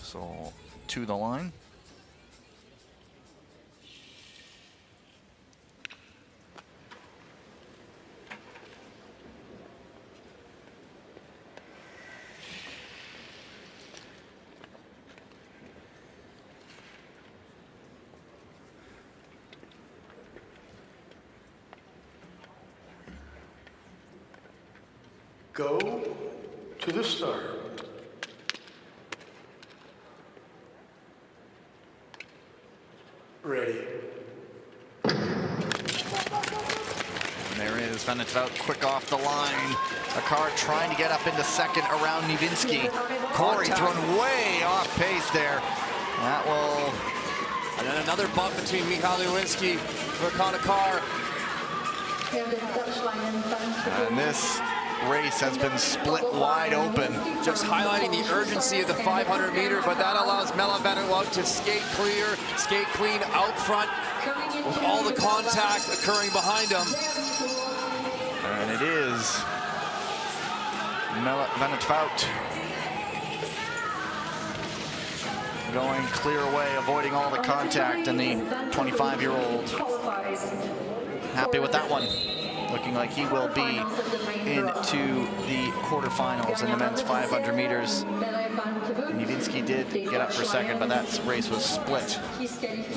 So to the line. Go to the start. Ready. And there is Van het Wout quick off the line. Akar trying to get up into second around Nowinski. Corey thrown way off pace there. That will... And then another bump between Michal Nowinski for Akar. And this race has been split wide open. Just highlighting the urgency of the 500 meter, but that allows Melle van het Wout to skate clear, skate clean out front with all the contact occurring behind him. And it is Melle van het Wout going clear away, avoiding all the contact, and the 25-year-old happy with that one. Looking like he will be into the quarterfinals in the men's 500 meters. Nowinski did get up for second, but that race was split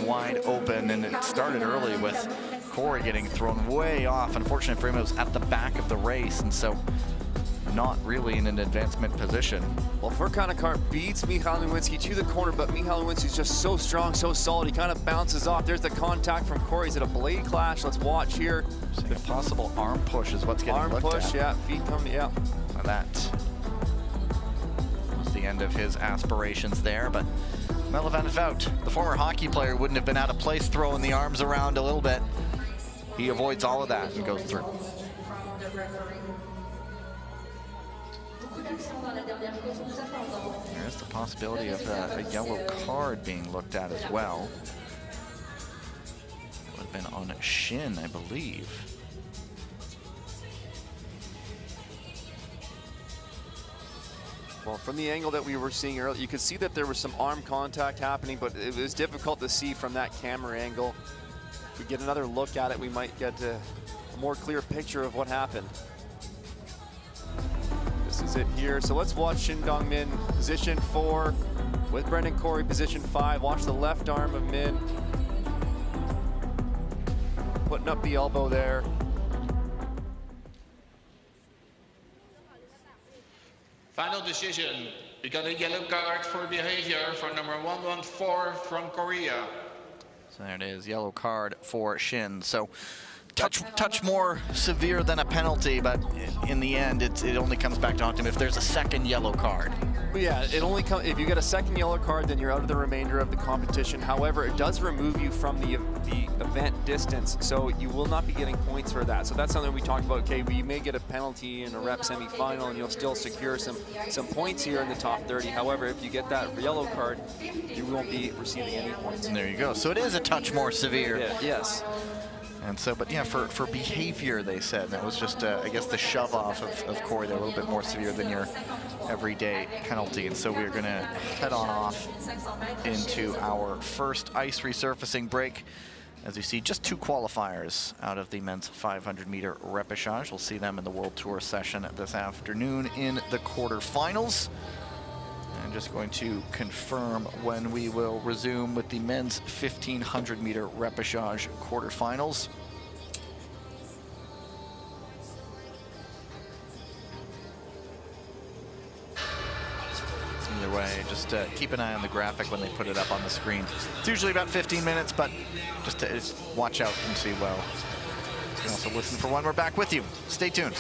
wide open, and it started early with Corey getting thrown way off. Unfortunately for him, it was at the back of the race, and so not really in an advancement position. Well, Furkan Akar beats Michal Nowinski to the corner, but Michal Nowinski's just so strong, so solid. He kind of bounces off. There's the contact from Corey. Is it a blade clash? Let's watch here. The possible arm push is what's getting looked at. Arm push, yeah. Feet come, yeah. And that was the end of his aspirations there, but Melle van het Wout, the former hockey player, wouldn't have been out of place throwing the arms around a little bit. He avoids all of that and goes through. There's the possibility of a yellow card being looked at as well. Would have been on Shin, I believe. Well, from the angle that we were seeing earlier, you could see that there was some arm contact happening, but it was difficult to see from that camera angle. If we get another look at it, we might get a more clear picture of what happened. This is it here. So let's watch Shin Dong-min, position 4, with Brendan Corey, position 5. Watch the left arm of Min. Putting up the elbow there. Final decision. We got a yellow card for behavior for number 114 from Korea. So there it is, yellow card for Shin. So touch more severe than a penalty, but in the end, it only comes back to haunt him if there's a second yellow card. Yeah, it only comes if you get a second yellow card, then you're out of the remainder of the competition. However, it does remove you from the event distance, so you will not be getting points for that. So that's something we talked about. Okay, you may get a penalty in a rep semifinal, and you'll still secure some points here in the top 30. However, if you get that yellow card, you won't be receiving any points. And there you go. So it is a touch more severe. Yeah, yes. And so, but yeah, for behavior, they said that was just, I guess, the shove off of Corey. They're a little bit more severe than your everyday penalty. And so we're going to head on off into our first ice resurfacing break. As you see, just 2 qualifiers out of the men's 500-meter repêchage. We'll see them in the World Tour session this afternoon in the quarterfinals. I'm just going to confirm when we will resume with the men's 1500-meter repêchage quarterfinals. Either way, just keep an eye on the graphic when they put it up on the screen. It's usually about 15 minutes, but just watch out and see well. You can also listen for when we're back with you. Stay tuned.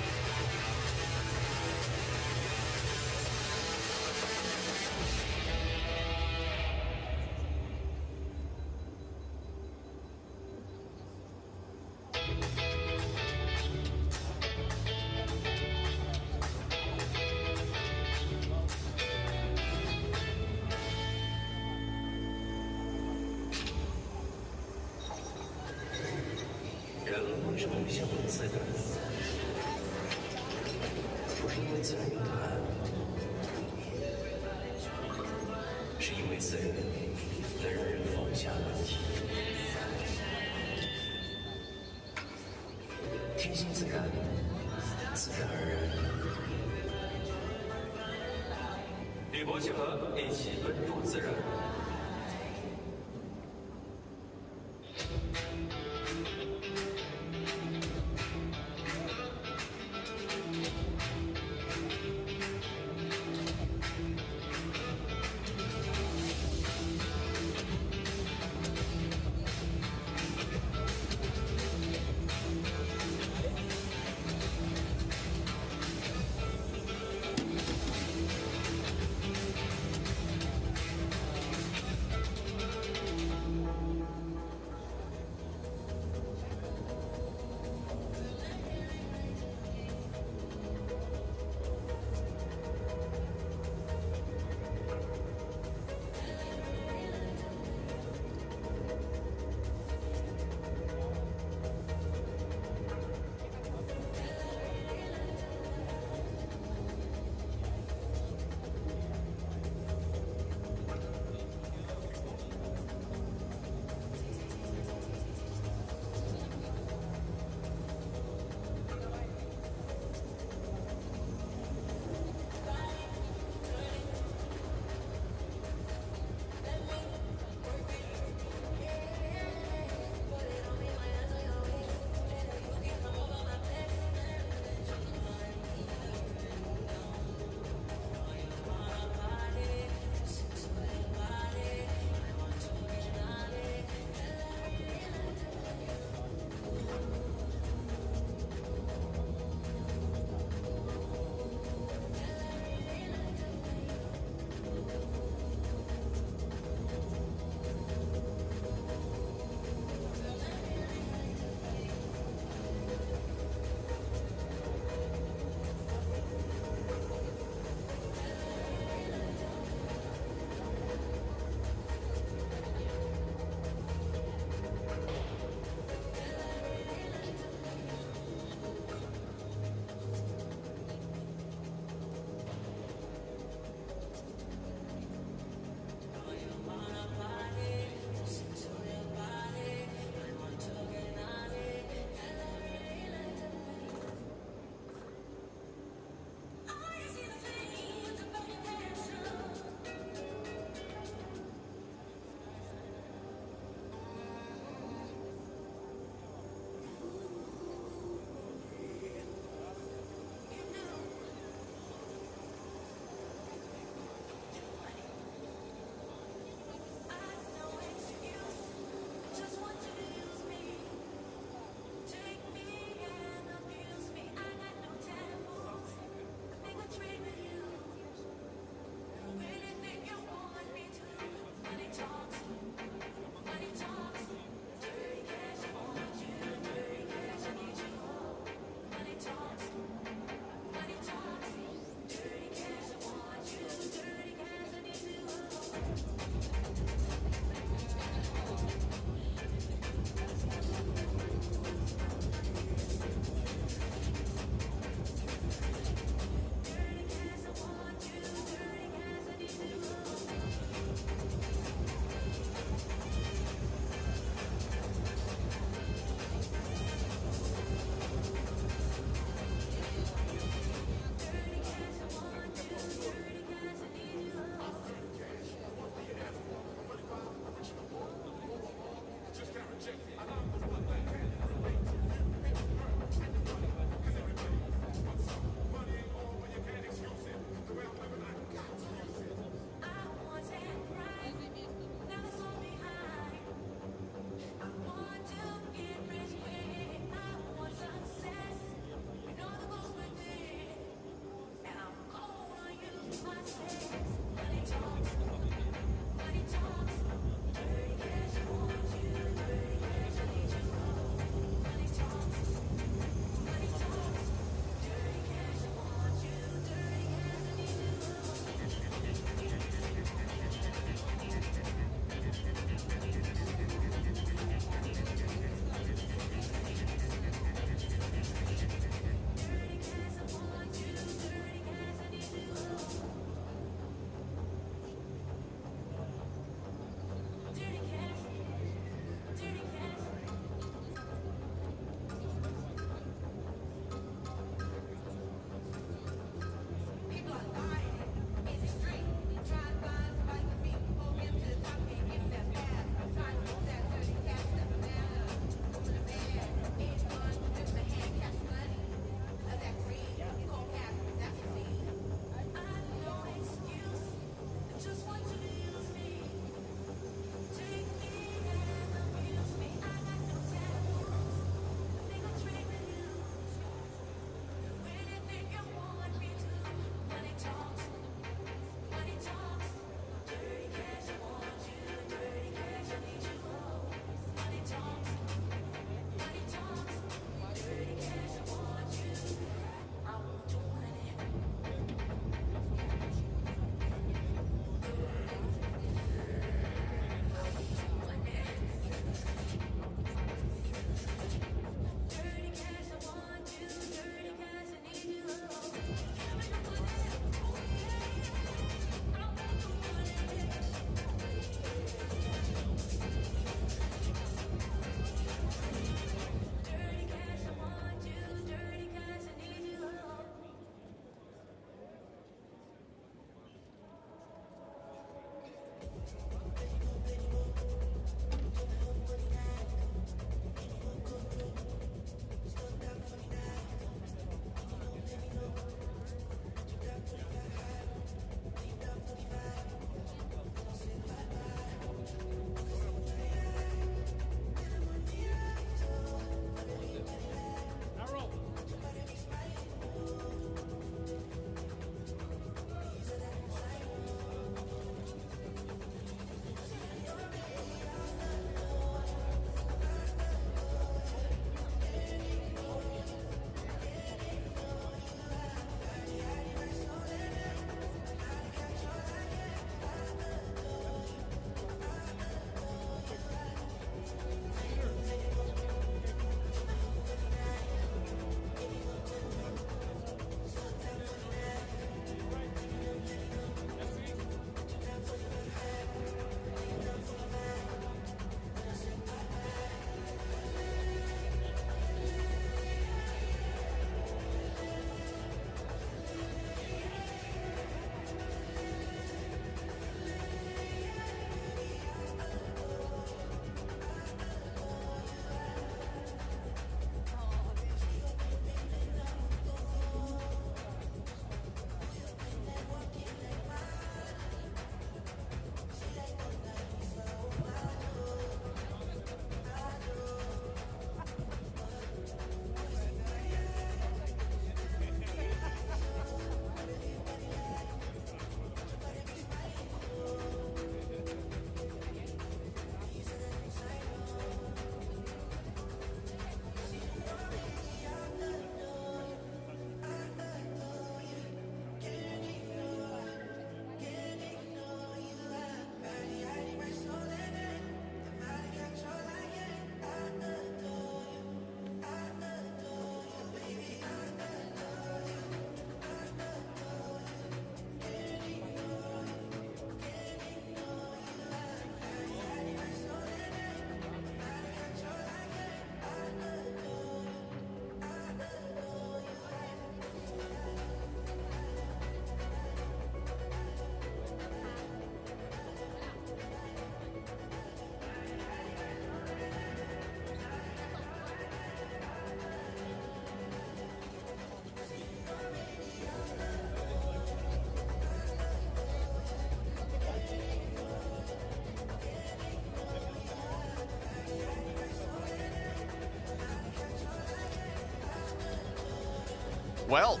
Well,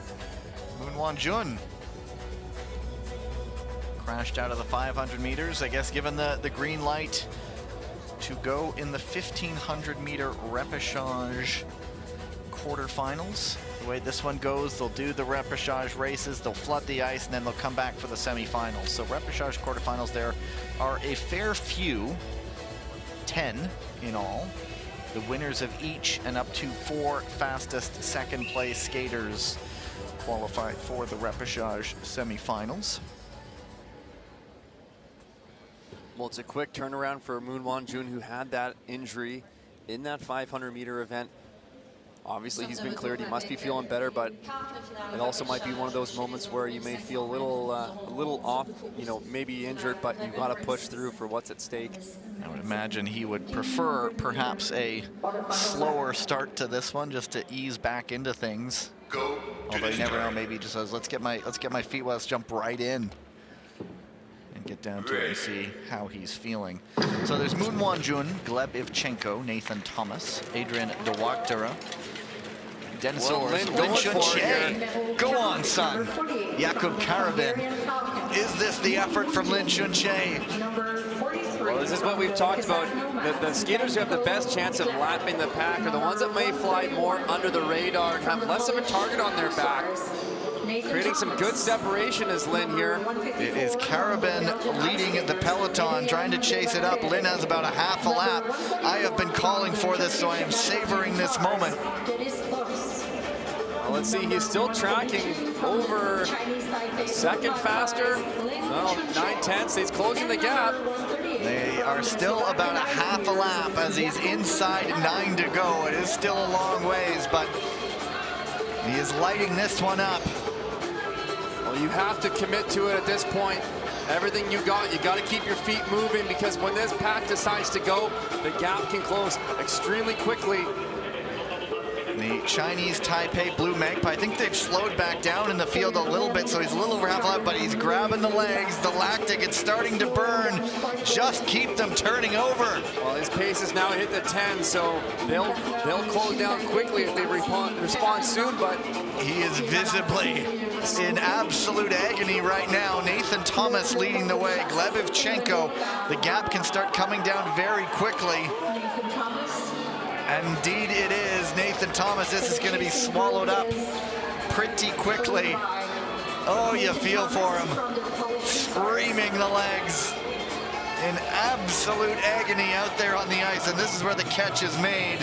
Moon Won-jun crashed out of the 500 meters. I guess given the green light to go in the 1500 meter repechage quarterfinals. The way this one goes, they'll do the repechage races, they'll flood the ice, and then they'll come back for the semifinals. So repechage quarterfinals, there are a fair few, 10 in all. The winners of each and up to 4 fastest second place skaters qualify for the repechage semifinals. Well, it's a quick turnaround for Moon Won-jun, who had that injury in that 500 meter event. Obviously, he's been cleared. He must be feeling better, but it also might be one of those moments where you may feel a little off, you know, maybe injured, but you've got to push through for what's at stake. I would imagine he would prefer perhaps a slower start to this one, just to ease back into things. Although you never know, maybe he just says, let's get my feet wet, let's jump right in and get down to it and see how he's feeling. So there's Moon Won-jun, Gleb Ivchenko, Nathan Thomas, Adrian Dewakdara, Denisors, Lin Chun-che. Go on, son. Jakub Karabin. Is this the effort from Lin Chun-che? Well, this is what we've talked about. The skaters who have the best chance of lapping the pack are the ones that may fly more under the radar and have less of a target on their back. Creating some good separation is Lin here. It is Karabin leading the peloton, trying to chase it up. Lin has about a half a lap. I have been calling for this, so I am savoring this moment. Well, let's see, he's still tracking over a second faster. Well, 9/10, he's closing the gap. They are still about a half a lap as he's inside 9 to go. It is still a long ways, but he is lighting this one up. Well, you have to commit to it at this point. Everything you got to keep your feet moving, because when this pack decides to go, the gap can close extremely quickly. The Chinese Taipei Blue Magpie, I think they've slowed back down in the field a little bit, so he's a little over half a lap, but he's grabbing the legs. The lactic, it's starting to burn. Just keep them turning over. Well, his pace is now hit the 10, so they'll close down quickly if they respond soon, but he is visibly in absolute agony right now. Nathan Thomas leading the way. Gleb Ivchenko, the gap can start coming down very quickly. Indeed it is. Nathan Thomas, this is going to be swallowed up pretty quickly. Oh, you feel for him. Screaming the legs in absolute agony out there on the ice, and this is where the catch is made.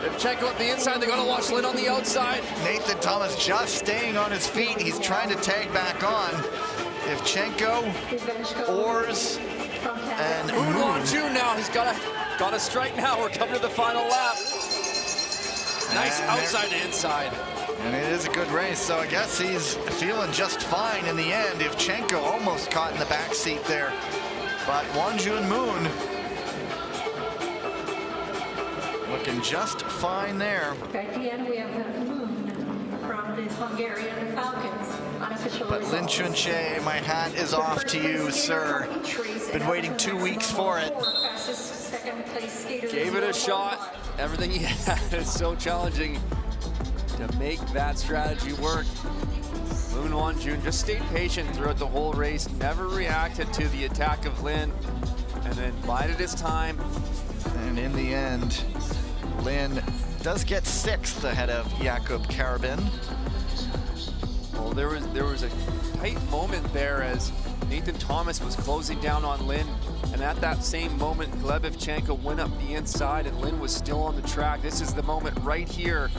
Ivchenko at the inside, they're going to watch Lin on the outside. Nathan Thomas just staying on his feet. He's trying to tag back on. Ivchenko, oars, and Moon Won-jun now, he's got a strike now. We're coming to the final lap. Nice outside to inside. And it is a good race, so I guess he's feeling just fine in the end. Ivchenko almost caught in the back seat there, but Won-jun Moon looking just fine there. At the end, we have Moon from the Hungarian Falcons. But Lin Chun-che, my hat is off to you, sir. Been waiting 2 weeks for it. Gave it a shot. Everything he had is so challenging to make that strategy work. Moon Won-jun just stayed patient throughout the whole race, never reacted to the attack of Lin, and then bided his time. And in the end, Lin does get 6th ahead of Jakub Karabin. Well, there was a tight moment there as Nathan Thomas was closing down on Lin, and at that same moment, Gleb Ivchenko went up the inside and Lin was still on the track. This is the moment right here.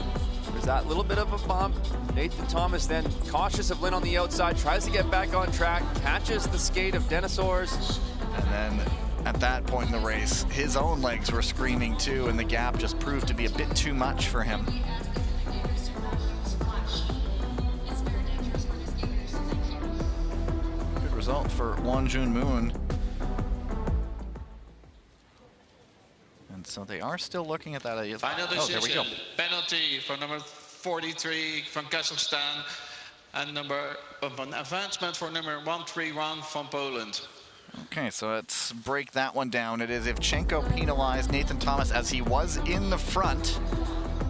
There's that little bit of a bump. Nathan Thomas then, cautious of Lin on the outside, tries to get back on track, catches the skate of Denisors. And then at that point in the race, his own legs were screaming too, and the gap just proved to be a bit too much for him. Good result for Won-jun Moon. And so they are still looking at that. Final Oh, there we go. decision. Penalty for number 43 from Kazakhstan, and an advancement for number 131 from Poland. Okay, so let's break that one down. It is Ivchenko penalized Nathan Thomas as he was in the front.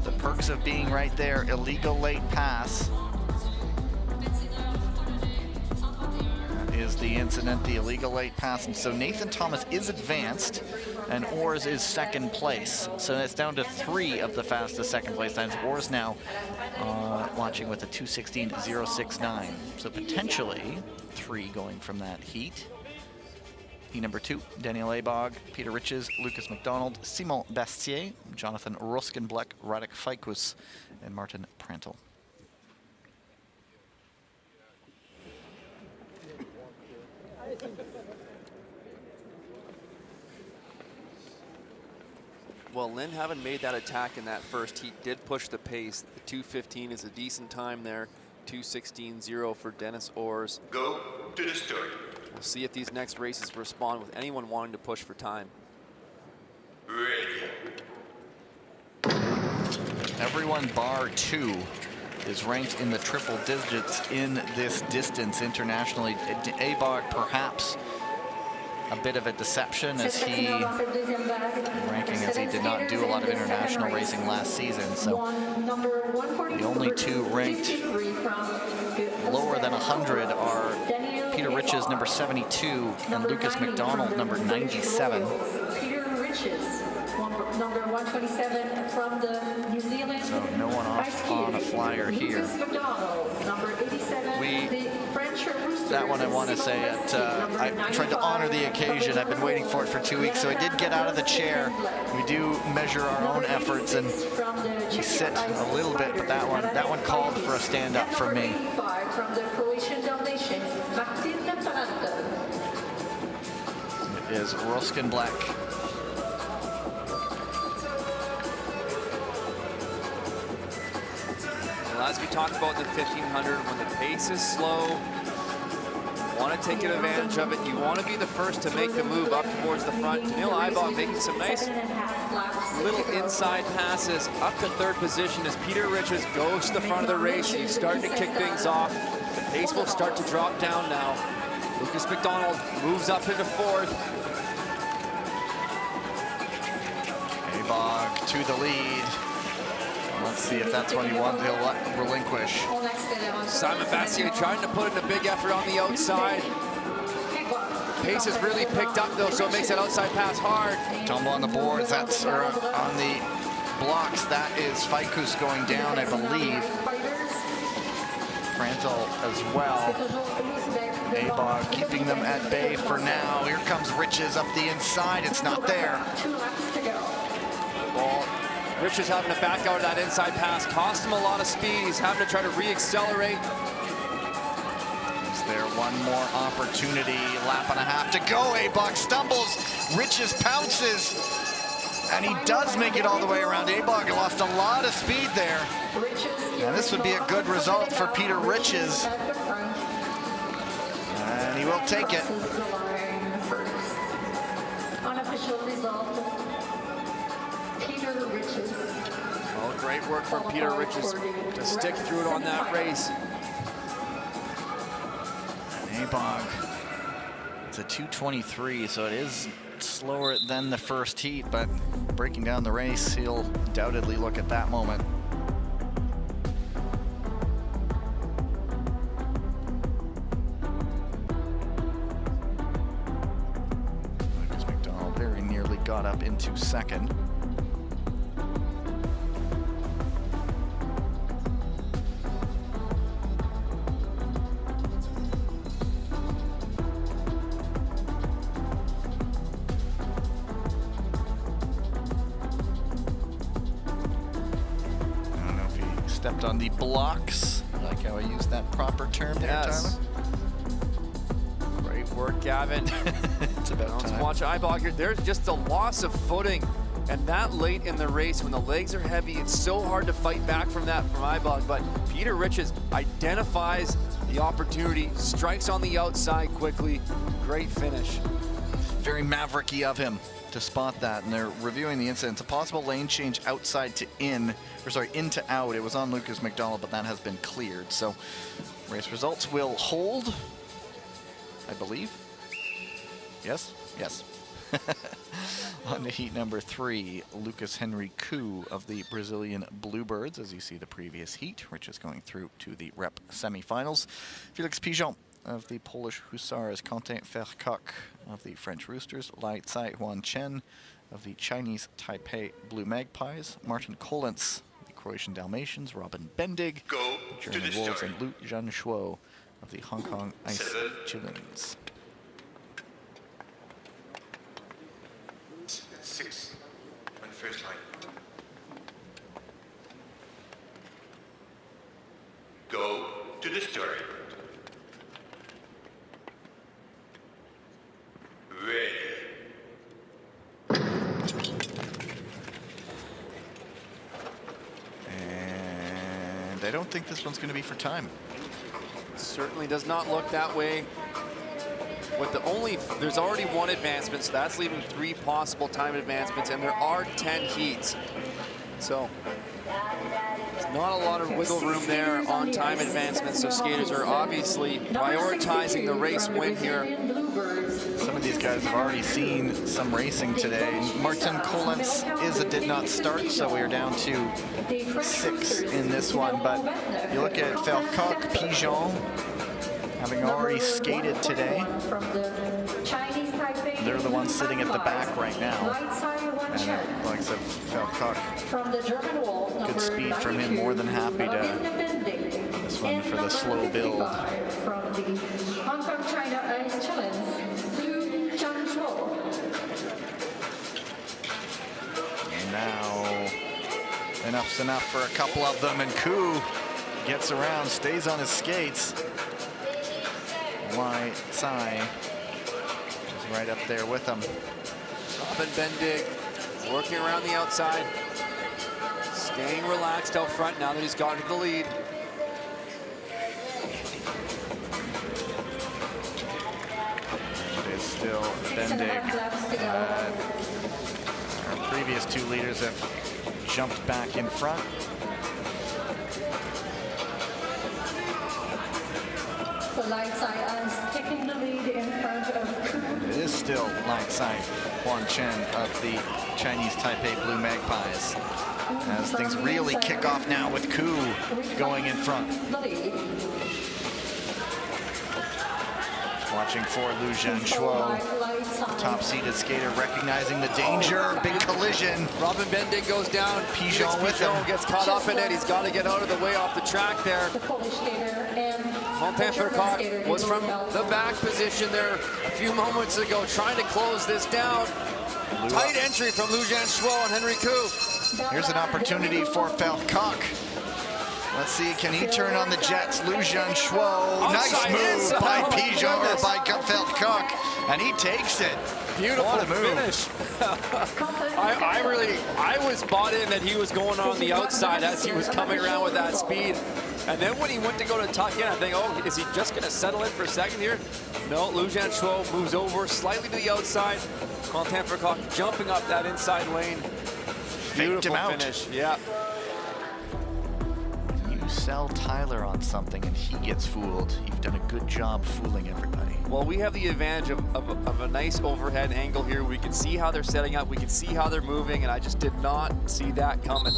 The perks of being right there, illegal late pass. is the incident, the illegal late pass. And so Nathan Thomas is advanced, and Ors is second place. So that's down to 3 of the fastest second place times. Ors now watching with a 2:16.069. So potentially 3 going from that heat. Heat number 2, Daniel Abog, Peter Riches, Lucas McDonald, Simon Bastier, Jonathan Ruskenbleck, Radek Feikus, and Martin Prantel. Well, Lynn, having made that attack in that first heat, did push the pace. The 2:15 is a decent time there. 2:16.0 for Dennis Ors. Go to the start. We'll see if these next races respond with anyone wanting to push for time. Ready. Everyone bar 2 is ranked in the triple digits in this distance internationally. Abog perhaps a bit of a deception as he, ranking as he did not do a lot of international racing last season. So the only 2 ranked lower than 100 are Peter Riches, number 72, and Lucas McDonald, number 97. Peter Riches, number 127 from the New Zealand. So no one off on a flyer here. Lucas McDonald, number 87. The French Roosters. That one I want to say, I tried to honor the occasion. I've been waiting for it for 2 weeks, so I did get out of the chair. We do measure our own efforts, and we sit a little bit, but that one called for a stand-up for me. From the Croatian delegation, Martin Prantel. It is Ruskenbleck. Well, as we talked about the 1500, when the pace is slow, you want to take advantage of it. You want to be the first to make the move up towards the front. Daniel Ibach making some nice little inside passes up to 3rd position as Peter Riches goes to the front of the race. He's starting to kick things off. The pace will start to drop down now. Lucas McDonald moves up into 4th. Abog to the lead. Let's see if that's what he wants. He'll relinquish. Simon Bassier trying to put in a big effort on the outside. Pace has really picked up though, so it makes that outside pass hard. Tumble on the boards, that's or on the blocks. That is Feikus going down, I believe. Prantel as well. Abog keeping them at bay for now. Here comes Riches up the inside. It's not there. Ball. Riches having to back out of that inside pass. Cost him a lot of speed. He's having to try to re-accelerate. Is there one more opportunity? Lap and a half to go. Abog stumbles. Riches pounces. And he does make it all the way around. Abog lost a lot of speed there. And this would be a good result for Peter Riches. And he will take it. Unofficial result. Peter Riches. Well, great work from Peter Riches to stick through it on that race. Abog, it's a 2:23, so it is slower than the first heat, but breaking down the race, he'll undoubtedly look at that moment. Lucas McDonald very nearly got up into 2nd. Stepped on the blocks. I like how I used that proper term there, Yes. Tyler. Great work, Gavin. It's about time. Watch Ibach here. There's just a loss of footing. And that late in the race, when the legs are heavy, it's so hard to fight back from that from Ibach. But Peter Riches identifies the opportunity, strikes on the outside quickly. Great finish. Very mavericky of him to spot that, and they're reviewing the incident. It's a possible lane change outside to in, or sorry, in to out. It was on Lucas McDonald, but that has been cleared. So race results will hold, I believe. Yes? Yes. On to heat number 3, Lucas Henry Koo of the Brazilian Bluebirds, as you see the previous heat, which is going through to the rep semifinals. Felix Pigeon of the Polish Hussars, Quentin Vercock of the French Roosters, Lai Tsai Huan Chen of the Chinese Taipei Blue Magpies, Martin Kolentz, the Croatian Dalmatians, Robin Bendig, Go to German the Wolves, start. and Lu Zhanshuo of the Hong Kong Ice 7. Chileans. 6 on first line. Go to the start. Ready. And I don't think this one's going to be for time. Certainly does not look that way. There's already one advancement, so that's leaving 3 possible time advancements, and there are 10 heats. So there's not a lot of wiggle room there on time advancements, so skaters are obviously prioritizing the race win here. Some of these guys have already seen some racing today. Martin Kolentz did not start, so we are down to 6 in this one. But you look at Vercock, Pigeon, having already skated today. They're the ones sitting at the back right now. And it looks like Vercock, good speed from him, more than happy to this one for the slow build. From the Hong Kong China Ice Challenge, Lu Zhanshuo. And now enough's enough for a couple of them, and Koo gets around, stays on his skates. Lai Tsai is right up there with him. Robin Bendig working around the outside, staying relaxed out front now that he's gotten the lead. It is still Bendig. Our previous 2 leaders have jumped back in front. So Lai Tsai is taking the lead in front of Koo. It is still Lai Tsai Huan Chen of the Chinese Taipei Blue Magpies, as things really kick off now with Koo going in front. Watching for Lu Zhanshuo, top-seeded skater, recognizing the danger. Big collision. Robin Bendig goes down. Pigeon with him. Gets caught up in it. He's got to get out of the way off the track there. The Polish skater and Quentin Vercock was from the back position there a few moments ago, trying to close this down. Tight entry from Lu Zhanshuo and Henry Koo. Here's an opportunity for Vercock. Let's see, can he turn on the jets? Lu Zhanshuo, nice move by Pigeon, or by Vercock, and he takes it. Beautiful What a move. finish. I was bought in that he was going on the outside as he was coming around with that speed. And then when he went to go to tuck in, I think, oh, is he just going to settle in for a second here? No, Lu Zhanshuo moves over slightly to the outside. Quentin Vercock jumping up that inside lane. Faked him out. Finish, yeah. You sell Tyler on something and he gets fooled. You've done a good job fooling everybody. Well, we have the advantage of a nice overhead angle here. We can see how they're setting up. We can see how they're moving, and I just did not see that coming.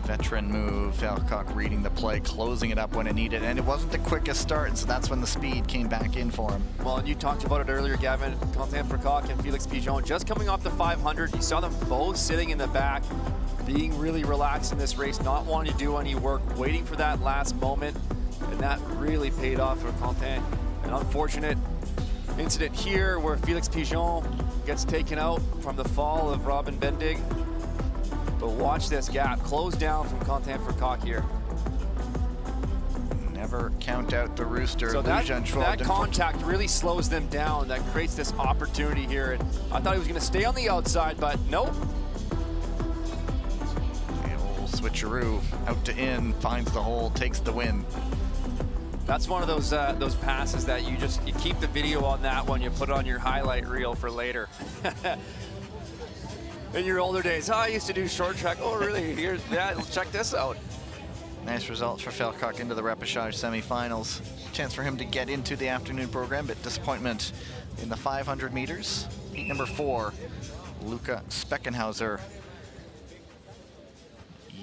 Veteran move, Vercock reading the play, closing it up when it needed, and it wasn't the quickest start, and so that's when the speed came back in for him. Well, and you talked about it earlier, Gavin. Quentin Vercock and Felix Pigeon just coming off the 500. You saw them both sitting in the back, being really relaxed in this race, not wanting to do any work, waiting for that last moment, and that really paid off for Quentin. An unfortunate incident here where Felix Pigeon gets taken out from the fall of Robin Bendig. But watch this gap close down from Quentin Vercock here. Never count out the Rooster. So that contact really slows them down. That creates this opportunity here. And I thought he was going to stay on the outside, but nope. The old switcheroo, out to in, finds the hole, takes the win. That's one of those passes that you keep the video on that one. You put it on your highlight reel for later. In your older days, I used to do short track. Oh, really? Here's that. Check this out. Nice results for Vercock into the repechage semifinals. Chance for him to get into the afternoon program, but disappointment in the 500 meters. Heat number 4, Luca Speckenhauser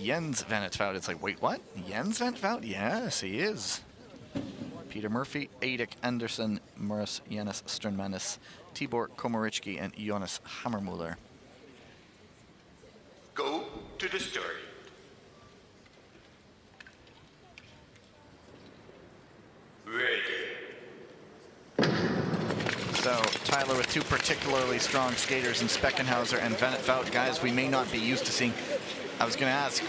Jens van 't Vout. It's like, wait, what? Jens van 't Vout? Yes, he is. Peter Murphy, Eirik Andersen, Maurice Janus Strømmanis, Tibor Komarichki, and Jonas Hammermuller. Go to the start. Ready. So Tyler with two particularly strong skaters in Speckenhauser and van 't Vout, guys we may not be used to seeing. I was going to ask,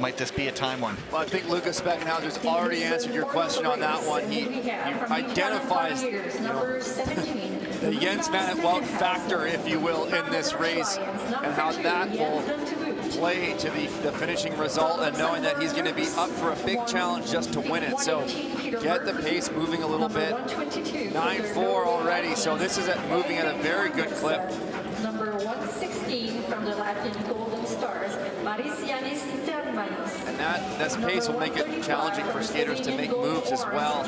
might this be a time one? Well, I think Lucas Speckenhauser's already answered your question on that one. He identifies the Jens van 't Vout factor, if you will, in this race, and how that will play to the finishing result, and knowing that he's going to be up for a big challenge just to win it. So get the pace moving a little bit. 9-4 already, so this is moving at a very good clip. Number 116 from the Latvian Golden Stars, Maurice Janus Strømmanis. And this pace will make it challenging for skaters to make moves as well.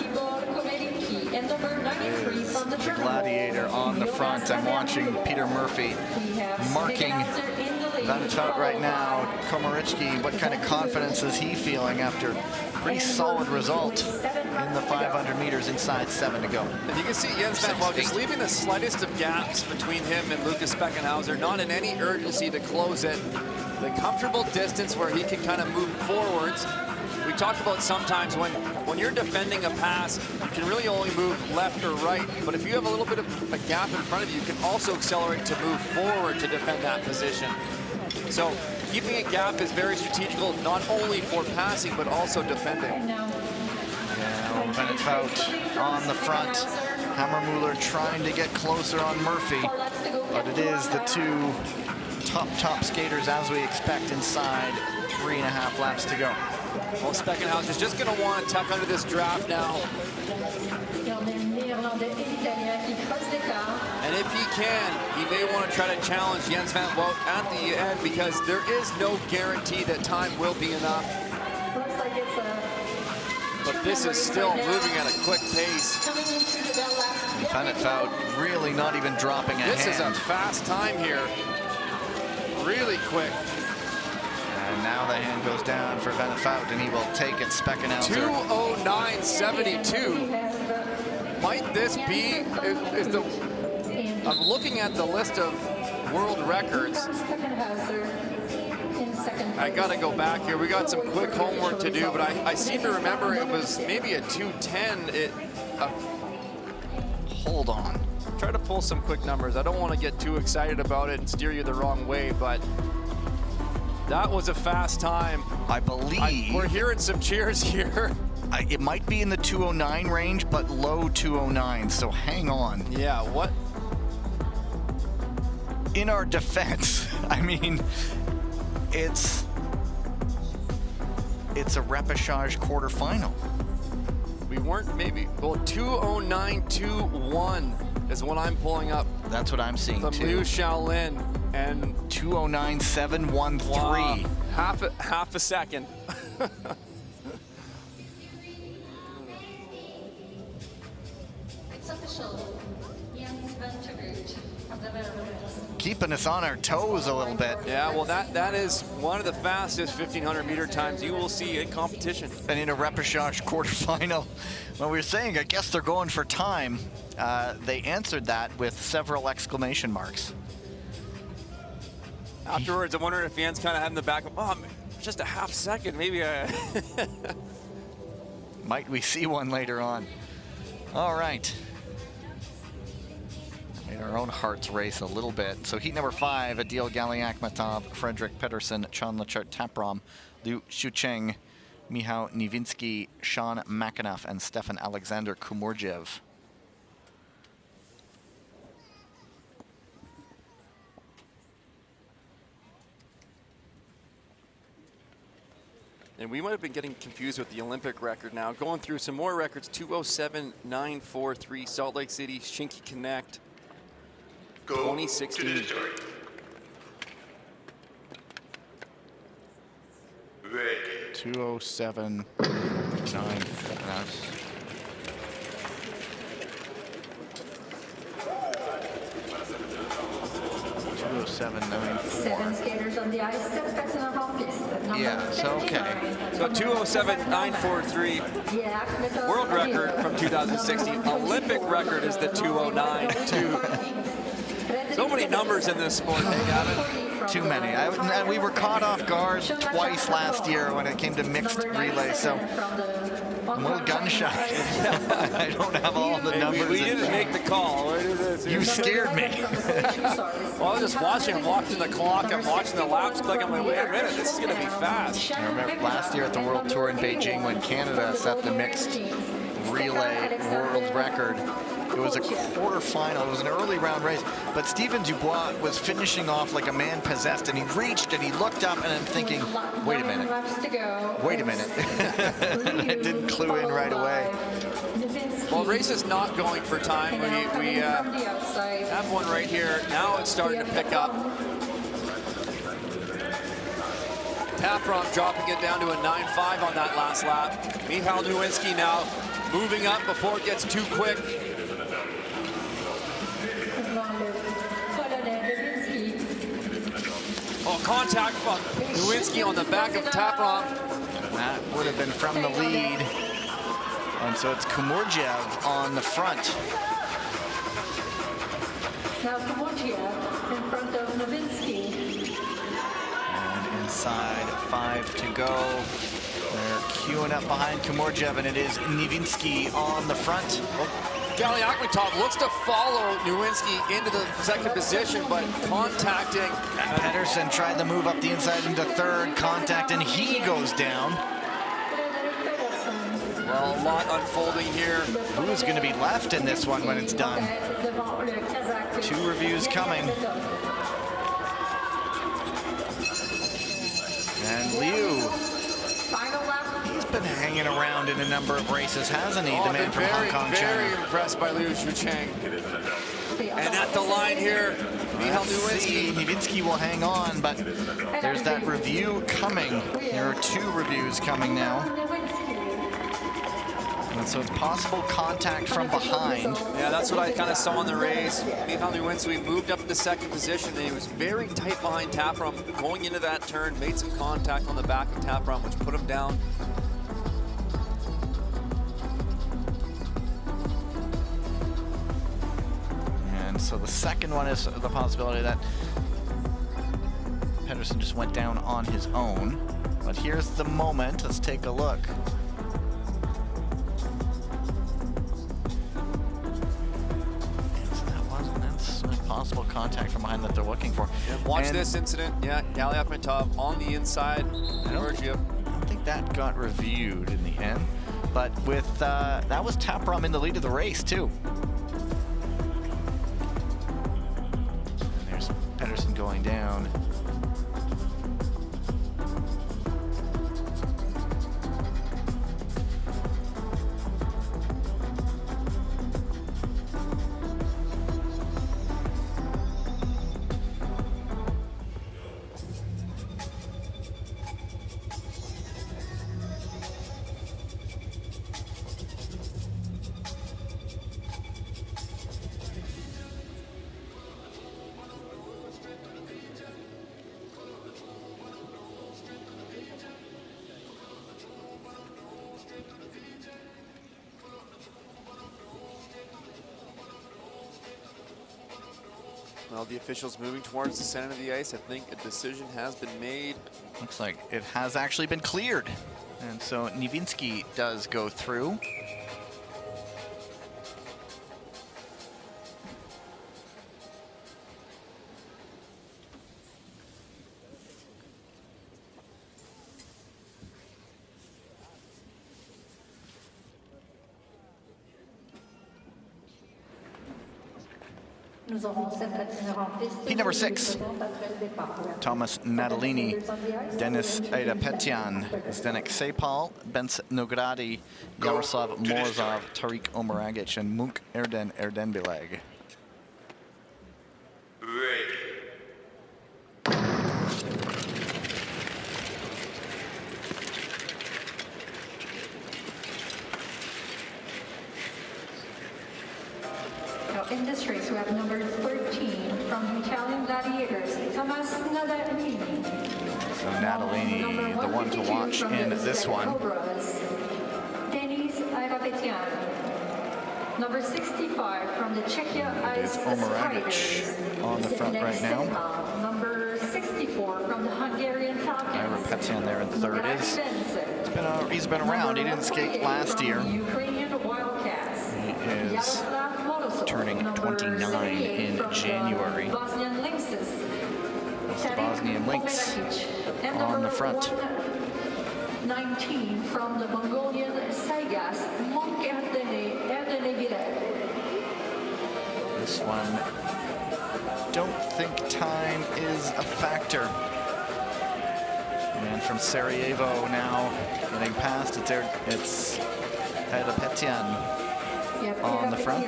And number 93 from the The Gladiator on the front. I'm watching Peter Murphy marking van 't Vout right now. Komarichki, what kind of confidence is he feeling after a pretty solid result in the 500 meters, inside 7 to go? And you can see Jens van 't Vout just leaving the slightest of gaps between him and Lucas Speckenhauser, not in any urgency to close it. The comfortable distance where he can kind of move forwards. We talked about sometimes when you're defending a pass, you can really only move left or right, but if you have a little bit of a gap in front of you, you can also accelerate to move forward to defend that position. So keeping a gap is very strategical, not only for passing, but also defending. Yeah, van 't Vout on the front. Hammermuller trying to get closer on Murphy, but it is the two top skaters as we expect inside 3.5 laps to go. Well, Speckenhauser's just going to want to tuck under this draft now. And if he can, he may want to try to challenge Jens van 't Vout at the end, because there is no guarantee that time will be enough. But this is still moving at a quick pace. Van 't Vout really not even dropping a hand. This is a fast time here. Really quick. And now the hand goes down for van 't Vout, and he will take it. Speckenhauser. 2:09.72. Might this be? I'm looking at the list of world records. I gotta go back here. We got some quick homework to do, but I seem to remember it was maybe a 2:10. Hold on. Try to pull some quick numbers. I don't want to get too excited about it and steer you the wrong way, but that was a fast time. I believe we're hearing some cheers here. It might be in the 209 range, but low 209, so hang on. Yeah, what? In our defense, I mean, it's a repechage quarterfinal. We weren't maybe, well, 209.21 is what I'm pulling up. That's what I'm seeing from too. Liu Shaolin, and 209.713. Wow. Half a second. It's official. Jens van 't Vout from the Netherlands. Keeping us on our toes a little bit. Yeah, well, that is one of the fastest 1,500 meter times you will see in competition. And in a repechage quarterfinal, when we were saying, I guess they're going for time, they answered that with several exclamation marks. Afterwards, I'm wondering if Jens kind of had in the back of, oh, just a half second, maybe. Might we see one later on? All right. Made our own hearts race a little bit. So heat number 5, Adil Galiak-Matov, Frederick Pedersen, Chan Lachart Tapram, Liu Shucheng, Michał Niewinski, Sean McAnuff, and Stefan Alexander Kumorjev. And we might have been getting confused with the Olympic record now. Going through some more records, 207.943, Salt Lake City, Shinky Connect, Go 2016. to the start. Ready. 207.9. That's 207.943. 2:07.94. 7 skaters on the ice, 7 personnes en piste. Number Yeah, so okay. 59. So 2:07.943 world record from 2016. Olympic record is the 2:09.2. So many numbers in this sport, hey, Gavin. Too many. And we were caught off guard twice last year when it came to mixed relay, so I'm a little gun shy. I don't have all the numbers. We didn't make the call. You scared me. Well, I was just watching. I'm watching the clock. I'm watching the laps click. I'm like, wait a minute, this is going to be fast. I remember last year at the World Tour in Beijing when Canada set the mixed relay world record. It was a quarterfinal. It was an early round race, but Stephen Dubois was finishing off like a man possessed, and he reached and he looked up, and I'm thinking, wait a minute. Wait a minute. I didn't clue in right away. Well, race is not going for time. We have one right here. Now it's starting to pick up. Taprom dropping it down to a 9.5 on that last lap. Michal Nowinski now moving up before it gets too quick. Oh, contact from Nowinski on the back of Taprom. That would have been from the lead. And so it's Kumurjev on the front. Now Kumurjev in front of Nowinski. And inside 5 to go. They're queuing up behind Kumurjev, and it is Nowinski on the front. Gali Akhmetov looks to follow Nowinski into the second position, but contacting. Pedersen tried to move up the inside into third, contact, and he goes down. Well, a lot unfolding here. Who's going to be left in this one when it's done? 2 reviews coming. And Liu, he's been hanging around in a number of races, hasn't he? The man from Hong Kong, very China. impressed by Liu Shucheng. And at the line here, Michal Nowinski. Nowinski will hang on, but there's that review coming. There are 2 reviews coming now. And so it's possible contact from behind. Yeah, that's what I kind of saw in the race. Michal Nowinski moved up to the second position, and he was very tight behind Taprom. Going into that turn, made some contact on the back of Taprom, which put him down. And so the second one is the possibility that Pedersen just went down on his own. But here's the moment. Let's take a look. Possible contact from behind that they're looking for. Yeah, watch this incident. Yeah, Gali Akhmetov on the inside. I don't think that got reviewed in the end, but with that was Taprom in the lead of the race too. And there's Pedersen going down. Well, the officials moving towards the center of the ice. I think a decision has been made. Looks like it has actually been cleared. And so Nowinski does go through. Heat number 6, Thomas Natalini, Denis Aidapetian, Zdenek Sepal, Bence Nogradi, Yaroslav Morozov, Tariq Omaragic, and Munk Erdenbileg. Ready. In this race, we have number 13 from the Italian Gladiators, Thomas Natalini. So Natalini, the one to watch in this one. Denis Repechage. Number 65 from the Czechia Ice Spiders. On the front right now. Number 64 from the Hungarian Falcons. Repechage there in third. He's been around. He didn't skate last year. Ukrainian Wildcats. He is turning 29 in January. Bosnian Lynxes. That's the Bosnian Lynx on the front. 19 from the Mongolian Saigas, This one, don't think time is a factor. And from Sarajevo now, getting past, it's Repechage on the front.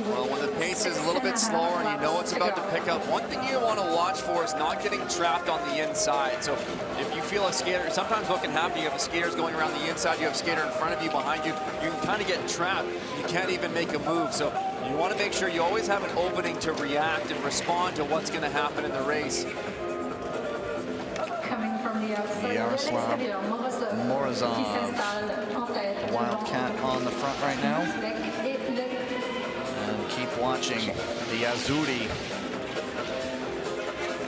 Well, when the pace is a little bit slower and you know it's about to pick up, one thing you want to watch for is not getting trapped on the inside. So if you feel a skater, sometimes what can happen, you have the skaters going around the inside, you have a skater in front of you, behind you, you can kind of get trapped. You can't even make a move. So you want to make sure you always have an opening to react and respond to what's going to happen in the race. Coming from the outside, Yaroslav Morozov, Wildcat on the front right now. And keep watching the Yazuri.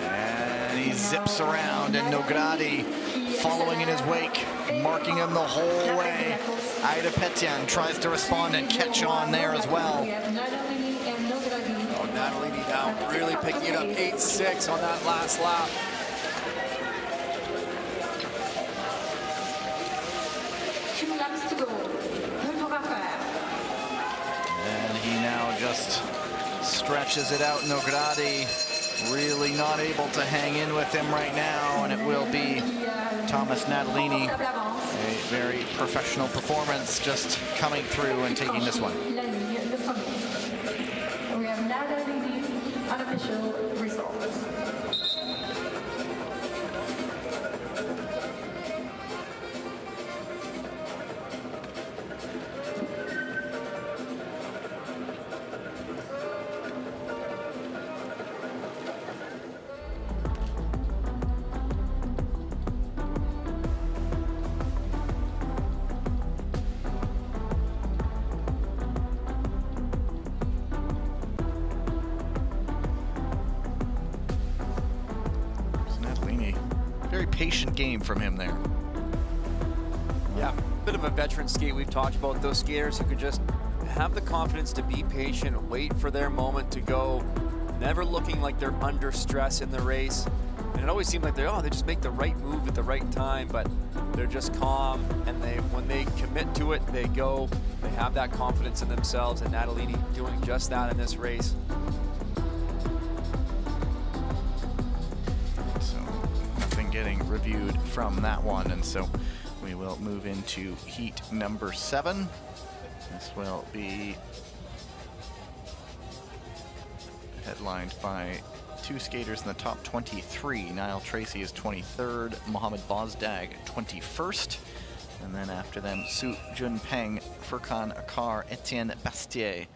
And he zips around, and Nogradi following in his wake, marking him the whole way. Repechage tries to respond and catch on there as well. Oh, Natalini now really picking it up 8-6 on that last lap. And he now just stretches it out. Nogradi really not able to hang in with him right now, and it will be Thomas Natalini. A very professional performance, just coming through and taking this one. We have Natalini unofficial results. Very patient game from him there. Yeah, bit of a veteran skate. We've talked about those skaters who could just have the confidence to be patient, wait for their moment to go, never looking like they're under stress in the race. And it always seemed like they just make the right move at the right time, but they're just calm, and when they commit to it, they go. They have that confidence in themselves, and Natalini doing just that in this race. Getting reviewed from that one, and so we will move into heat number 7. This will be headlined by two skaters in the top 23. Niall Tracy is 23rd, Mohamed Bozdag 21st, and then after them Su Junpeng, Furkan Akar, Etienne Bastier,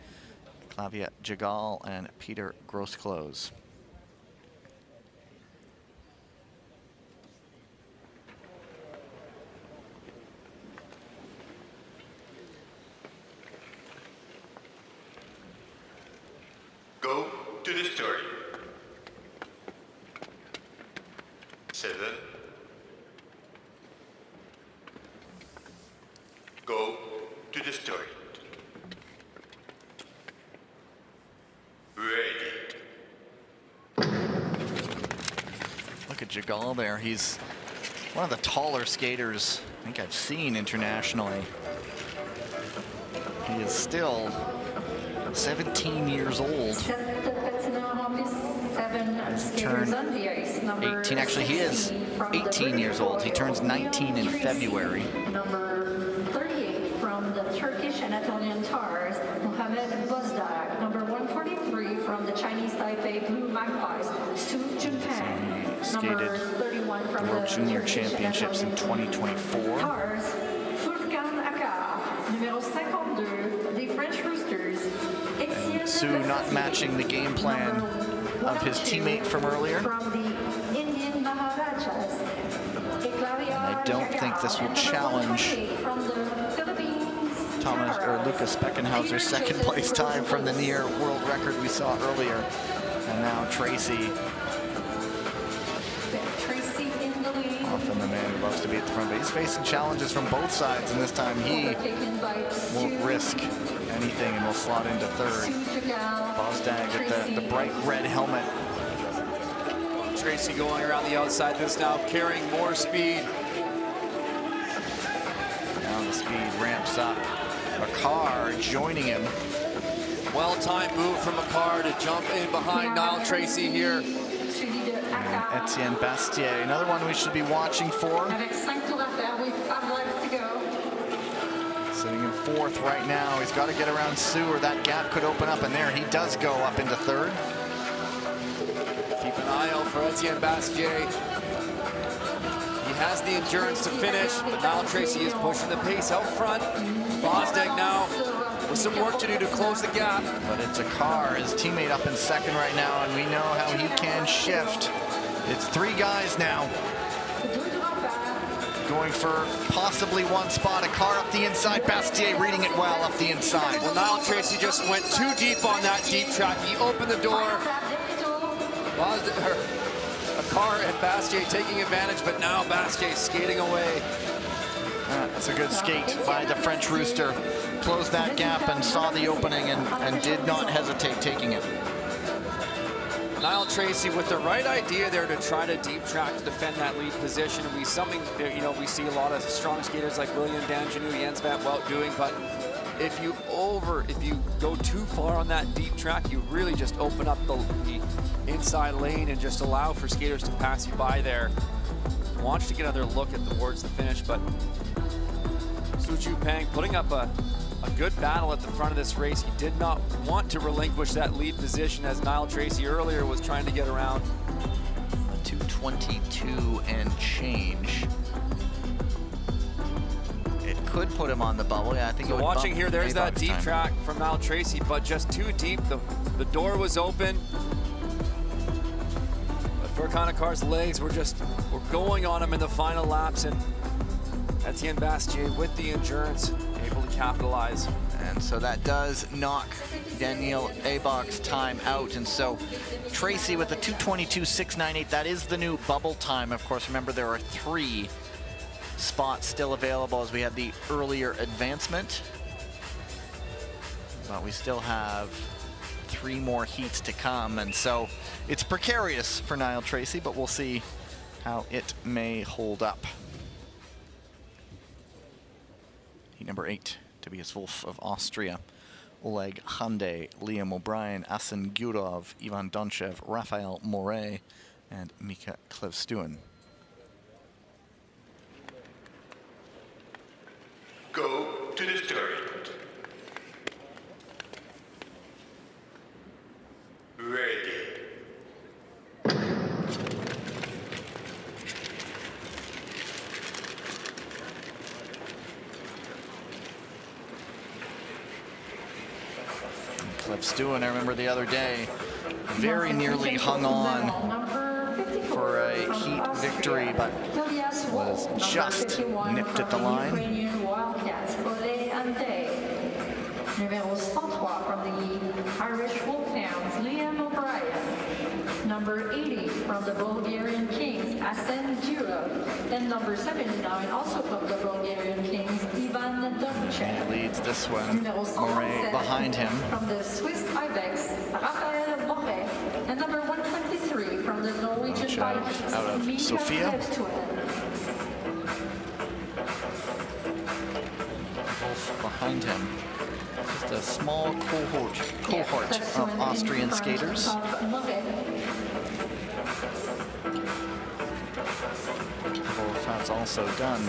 Claudia Jagal, and Peter Grosclose. Go to the story. 7. Go to the story. Ready. Look at Jagal there. He's one of the taller skaters I think I've seen internationally. He is still 17 years old. He's turned 18. Actually, he is 18 years old. He turns 19 in February. Number 38 from the Turkish Anatolian Tars, Mohamed Bozdag. Number 143 from the Chinese Taipei Blue Magpies, Su Junpeng. Skated Number 31 from World the Junior Turkish Championships in Anatolian 2024. Tars, Furkan Akar. Numéro 52, des French Roosters, Etienne Sue not matching the game plan of his teammate from earlier. I don't think this will challenge Thomas or Lucas Beckenhauser's second place time from the near world record we saw earlier. And now Tracy, often the man who loves to be at the front, but he's facing challenges from both sides, and this time he won't risk anything and will slot into third. Bosdag with the bright red helmet. Tracy going around the outside, this now carrying more speed. Now the speed ramps up. McCarr joining him. Well-timed move from McCarr to jump in behind Niall Tracy here. And Etienne Bastier, another one we should be watching for. Sitting in fourth right now. He's got to get around Sue or that gap could open up, and there he does go up into third. Keep an eye out for Etienne Bastier. He has the endurance to finish, but Niall Tracy is pushing the pace out front. Bosdag now with some work to do to close the gap. But it's a car, his teammate up in second right now, and we know how he can shift. It's three guys now going for possibly one spot. A car up the inside. Bastier reading it well up the inside. Well, Niall Tracy just went too deep on that deep track. He opened the door. A car and Bastier taking advantage, but now Bastier skating away. That's a good skate by the French Rooster. Closed that gap and saw the opening and did not hesitate taking it. Niall Tracy with the right idea there to try to deep track to defend that lead position. And we see a lot of strong skaters like William Danjanu, Jens Van Wout doing, but if you go too far on that deep track, you really just open up the inside lane and just allow for skaters to pass you by there. Wants to get another look at towards the finish, but Su Chu Peng putting up a good battle at the front of this race. He did not want to relinquish that lead position as Niall Tracy earlier was trying to get around. A 2:22 and change. It could put him on the bubble. Yeah, I think. So watching here, there's that deep track from Niall Tracy, but just too deep. The door was open. But Furcanacar's legs were going on him in the final laps, and Etienne Bastier with the endurance able to capitalize. And so that does knock Daniel Abach's time out. And so Tracy with the 2:22.698, that is the new bubble time. Of course, remember there are 3 spots still available as we had the earlier advancement. But we still have 3 more heats to come. And so it's precarious for Niall Tracy, but we'll see how it may hold up. Heat number 8, Tobias Wolff of Austria, Oleg Hande, Liam O'Brien, Asen Gurov, Ivan Donchev, Raphael Moret, and Mika Klevstuen. Go to the start. Ready. Klevstuen, I remember the other day, very nearly hung on for a heat victory, but was just nipped at the line. Numéro 103 from the Irish Wolfhounds, Liam O'Brien. Number 80 from the Bulgarian Kings, Asen Gurov. And number 79, also from the Bulgarian Kings, Ivan Donchev. He leads this one, Moret behind him. From the Swiss Ibex, Raphael Moret. And number 123 from the Norwegian Vikings, out of Mika Sofia. Klevstuen. Behind him, just a small cohort of Austrian skaters. Wolff has also done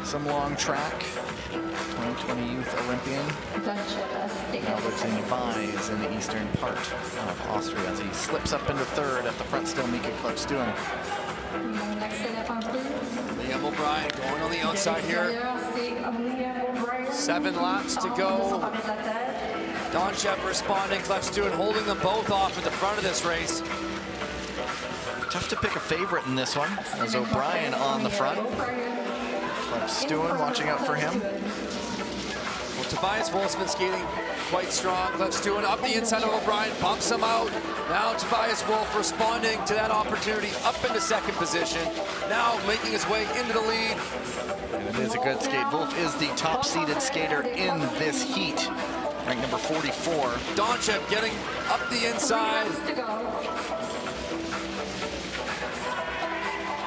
some long track. 2020 Youth Olympian. Now lives in Vise in the eastern part of Austria as he slips up into third. At the front still Mika Klevstuen. Liam O'Brien going on the outside here. 7 laps to go. Donchev responding, Clef-Stewart holding them both off at the front of this race. Tough to pick a favorite in this one, as O'Brien on the front. Clef-Stewart watching out for him. Well, Tobias Wolff's been skating quite strong. Clef-Stewart up the inside of O'Brien, bumps him out. Now Tobias Wolff responding to that opportunity, up into second position. Now making his way into the lead. And it is a good skate. Wolff is the top-seeded skater in this heat, ranked number 44. Donchev getting up the inside.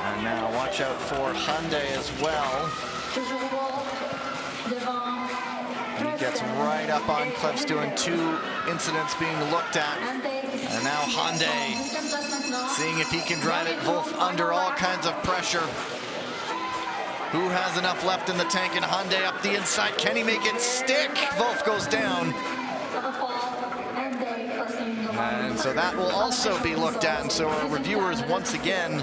And now watch out for Hyundai as well. And he gets right up on Clef-Stewart. Two incidents being looked at. And now Hyundai seeing if he can drive it. Wolff under all kinds of pressure. Who has enough left in the tank? And Hyundai up the inside. Can he make it stick? Wolff goes down. And so that will also be looked at. And so our reviewers once again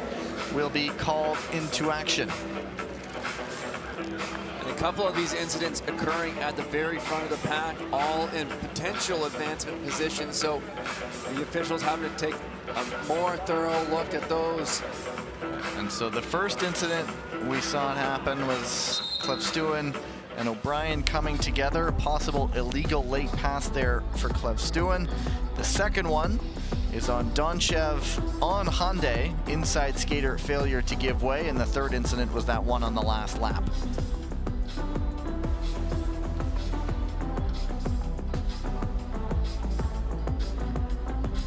will be called into action. And a couple of these incidents occurring at the very front of the pack, all in potential advancement positions. So the officials having to take a more thorough look at those. And so the first incident we saw it happen was Clef-Stewart and O'Brien coming together. Possible illegal late pass there for Clef-Stewart. The second one is on Donchev on Hyundai. Inside skater failure to give way. And the third incident was that one on the last lap.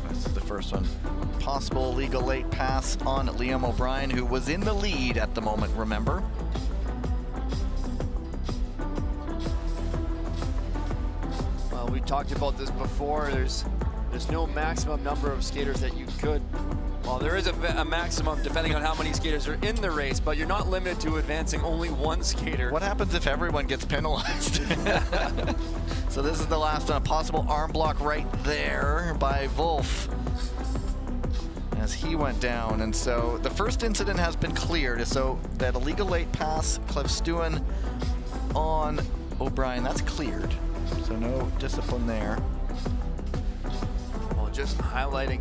This is the first one. Possible illegal late pass on Liam O'Brien, who was in the lead at the moment, remember? Well, we talked about this before. There's no maximum number of skaters that you could. Well, there is a maximum depending on how many skaters are in the race, but you're not limited to advancing only one skater. What happens if everyone gets penalized? So this is the last one. A possible arm block right there by Wolff as he went down. And so the first incident has been cleared. So that illegal late pass, Clef-Stewart on O'Brien, that's cleared. So no discipline there. Well, just highlighting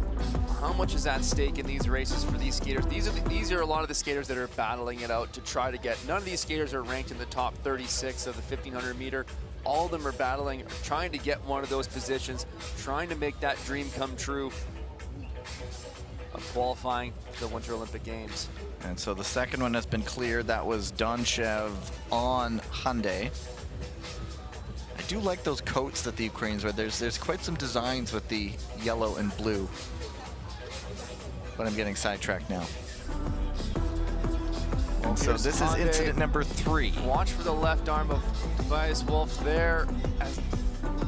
how much is at stake in these races for these skaters. These are a lot of the skaters that are battling it out to try to get. None of these skaters are ranked in the top 36 of the 1500 meter. All of them are battling, trying to get one of those positions, trying to make that dream come true of qualifying for the Winter Olympic Games. And so the second one has been cleared. That was Donchev on Hyundai. I do like those coats that the Ukrainians wear. There's quite some designs with the yellow and blue. But I'm getting sidetracked now. And so this is incident number 3. Watch for the left arm of Tobias Wolff there as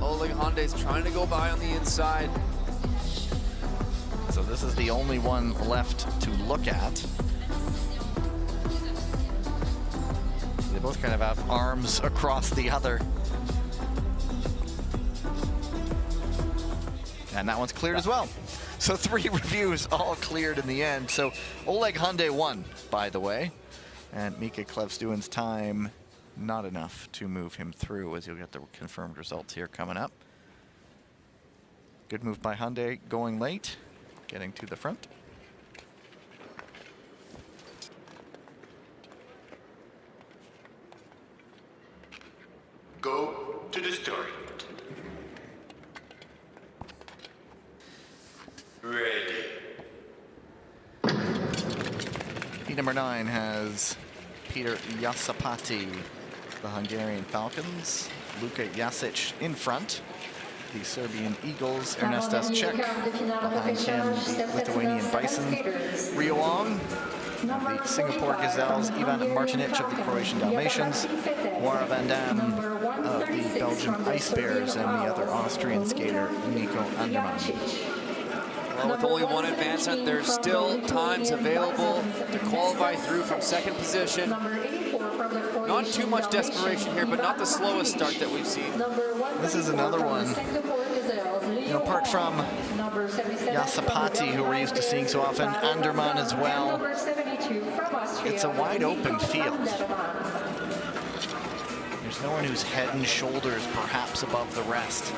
Oleg Hyundai's trying to go by on the inside. So this is the only one left to look at. They both kind of have arms across the other. And that one's cleared as well. So 3 reviews all cleared in the end. So Oleg Hyundai won, by the way. And Mika Clef-Stewart's time, not enough to move him through, as you'll get the confirmed results here coming up. Good move by Hyundai going late, getting to the front. Go to the start. Ready. Heat number 9 has Peter Jasapati, the Hungarian Falcons. Luka Jasic in front. The Serbian Eagles, Ernestas Cech. Behind him, the Lithuanian Bison, Rio Ong. The Singapore Gazelles, Ivan Martinic of the Croatian Dalmatians. Wara Van Dam of the Belgian Ice Bears, and the other Austrian skater, Nico Andermann. Well, with only one advancement, there's still times available to qualify through from second position. Not too much desperation here, but not the slowest start that we've seen. This is another one, apart from Jasapati, who we're used to seeing so often, Andermann as well. It's a wide open field. There's no one who's head and shoulders perhaps above the rest.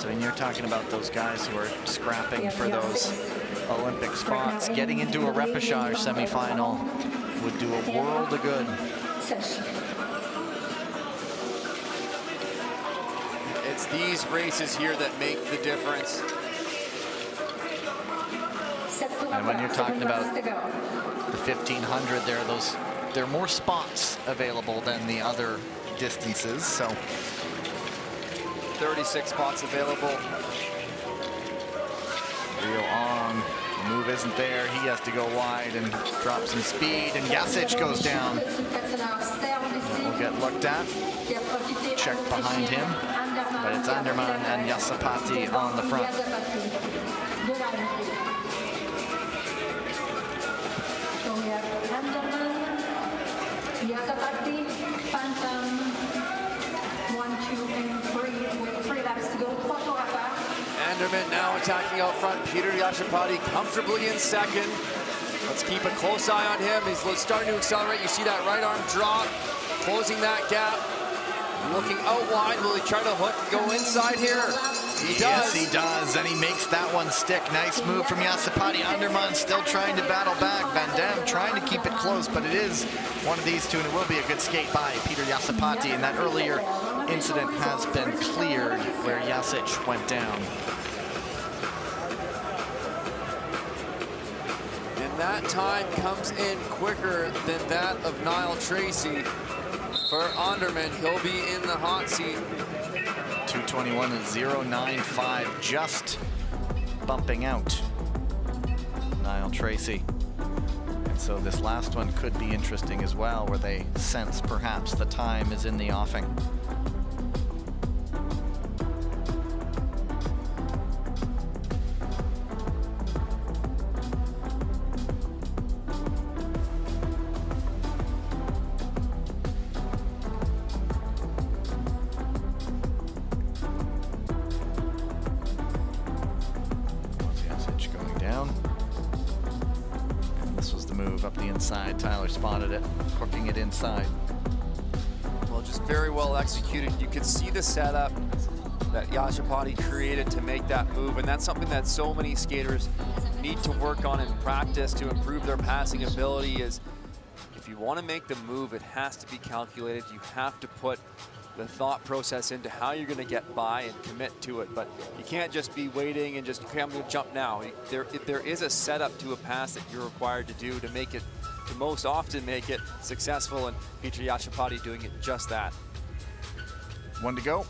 So when you're talking about those guys who are scrapping for those Olympic spots, getting into a repechage semifinal would do a world of good. It's these races here that make the difference. And when you're talking about the 1500, there are more spots available than the other distances. So 36 spots available. Real on. The move isn't there. He has to go wide and drop some speed. And Yasic goes down. Will get looked at. Check behind him. But it's Anderman and Yasapati on the front. So we have Anderman, Yasapati, Phantom, 1, 2, and 3 with 3 laps to go. Anderman now attacking out front. Peter Yashapati comfortably in second. Let's keep a close eye on him. He's starting to accelerate. You see that right arm drop, closing that gap. Looking out wide. Will he try to hook, go inside here? He does. Yes, he does, and he makes that one stick. Nice move from Yasapati. Anderman still trying to battle back. Van Dam trying to keep it close, but it is one of these two, and it will be a good skate by Peter Yasapati. And that earlier incident has been cleared where Yasic went down. And that time comes in quicker than that of Niall Tracy. For Anderman, he'll be in the hot seat. 2:21.095, just bumping out Niall Tracy. And so this last one could be interesting as well, where they sense perhaps the time is in the offing. Up the inside, Tyler spotted it, hooking it inside. Well, just very well executed. You could see the setup that Yashapati created to make that move, and that's something that so many skaters need to work on in practice to improve their passing ability. Is if you want to make the move, it has to be calculated. You have to put the thought process into how you're going to get by and commit to it. But you can't just be waiting and just, okay, I'm going to jump now. There is a setup to a pass that you're required to do to make it, to most often make it successful, and Peter Yashapati doing it just that. One to go.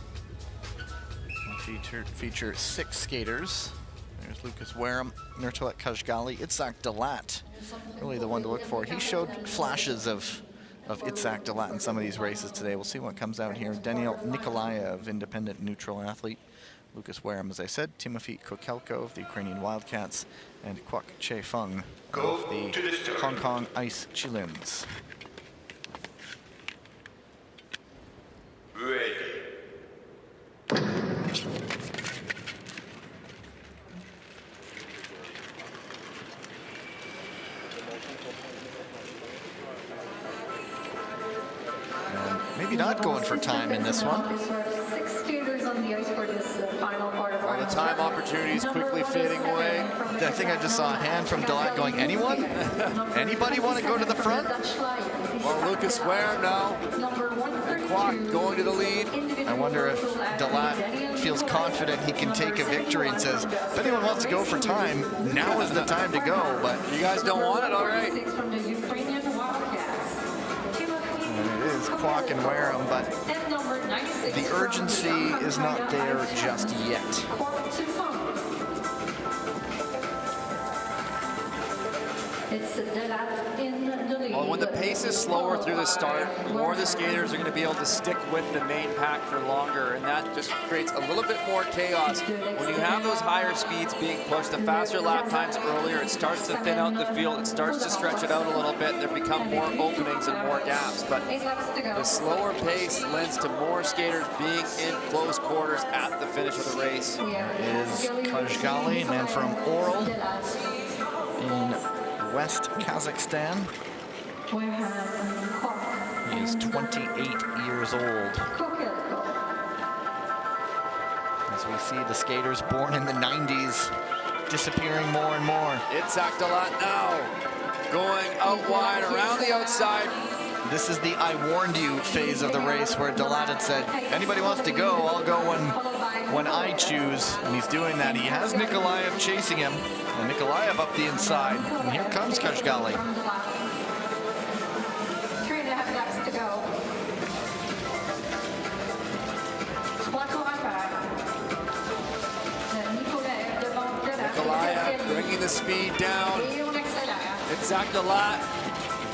We'll feature 6 skaters. There's Lucas Wareham, Nurtulet Kajgali, Itzhak Dalat. Really the one to look for. He showed flashes of Itzhak Dalat in some of these races today. We'll see what comes out here. Daniel Nikolaev, independent neutral athlete. Lucas Wareham, as I said. Timofey Kokelko of the Ukrainian Wildcats. And Kwok Che Fung of the Hong Kong Ice Chilins. Ready. Maybe not going for time in this one. 6 skaters on the ice for this final quarterfinal. Well, the time opportunity is quickly fading away. I think I just saw a hand from Dalat going, anyone? Anybody want to go to the front? Well, Lucas Wareham now. And Kwok going to the lead. I wonder if Dalat feels confident he can take a victory and says, if anyone wants to go for time, now is the time to go. But you guys don't want it, all right. From the Ukrainian Wildcats. it is Kwok and Wareham, but the urgency is not there just yet. It's Dalat in the lead. Well, when the pace is slower through the start, more of the skaters are going to be able to stick with the main pack for longer, and that just creates a little bit more chaos. When you have those higher speeds being pushed, the faster lap times earlier, it starts to thin out the field, it starts to stretch it out a little bit, there become more openings and more gaps. But the slower pace lends to more skaters being in close quarters at the finish of the race. Is Kajgali, man from Oral in West Kazakhstan. He is 28 years old. As we see the skaters born in the 90s disappearing more and more. Itzhak Dalat now going out wide around the outside. This is the I warned you phase of the race where Dalat had said, anybody wants to go, I'll go when I choose. And he's doing that. He has Nikolaev chasing him. And Nikolaev up the inside. And here comes Kashgali. 3.5 laps to go. Nikolaev bringing the speed down. Itzhak Dalat.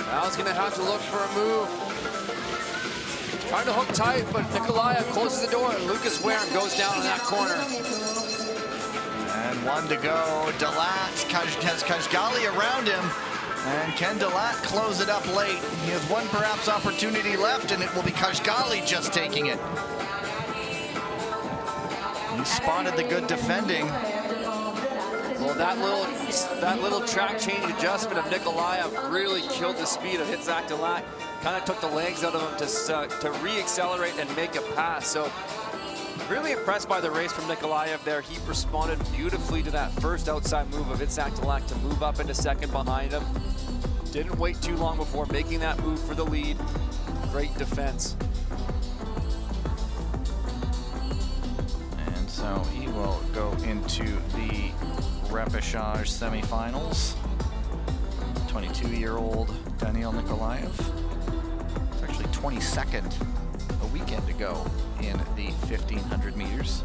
Now he's going to have to look for a move. Trying to hook tight, but Nikolaev closes the door. Lucas Wareham goes down in that corner. And 1 to go. Dalat has Kashgali around him. And can Dalat close it up late? He has one perhaps opportunity left, and it will be Kashgali just taking it. He spotted the good defending. Well, that little track change adjustment of Nikolaev really killed the speed of Itzhak Dalat. Kind of took the legs out of him to re-accelerate and make a pass. So really impressed by the race from Nikolaev there. He responded beautifully to that first outside move of Itzhak Dalat to move up into second behind him. Didn't wait too long before making that move for the lead. Great defense. And so he will go into the repêchage semifinals. 22-year-old Daniil Nikolaev. It's actually 22nd, a weekend ago in the 1500 meters.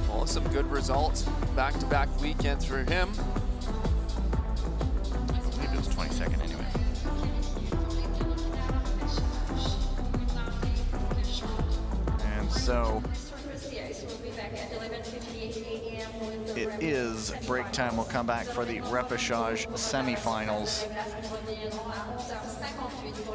Well, some good results, back-to-back weekends for him. I believe it was 22nd anyway. And so it is break time. We'll come back for the repêchage semifinals.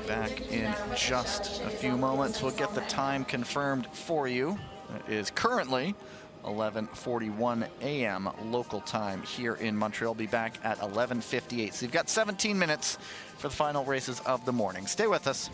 Back in just a few moments. We'll get the time confirmed for you. It is currently 11:41 a.m. local time here in Montreal. Be back at 11:58. So you've got 17 minutes for the final races of the morning. Stay with us.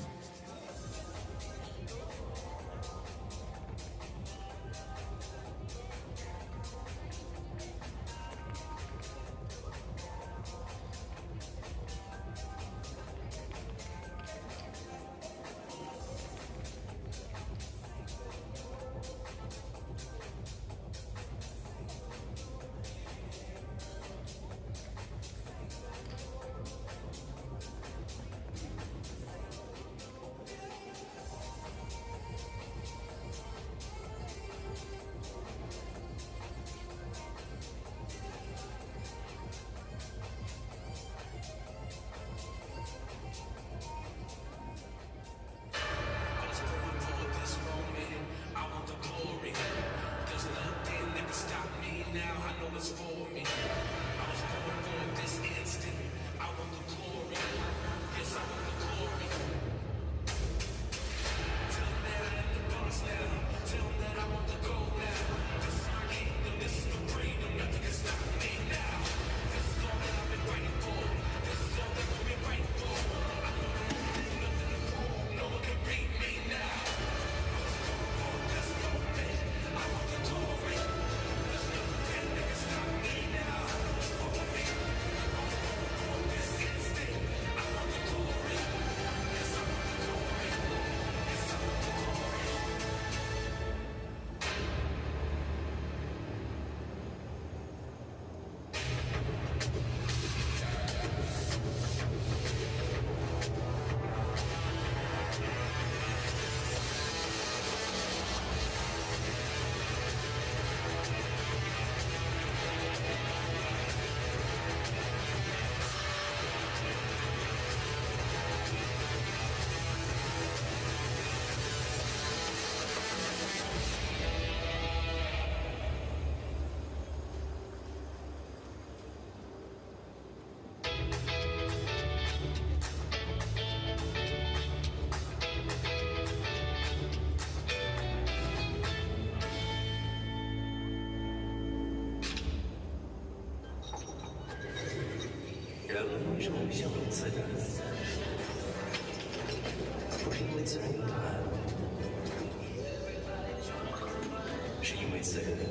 4个能力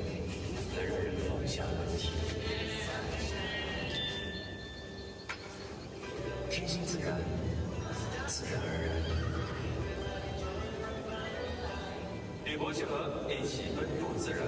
能让人放下问题。天性自然，自然而然。与国结合，一起奔入自然。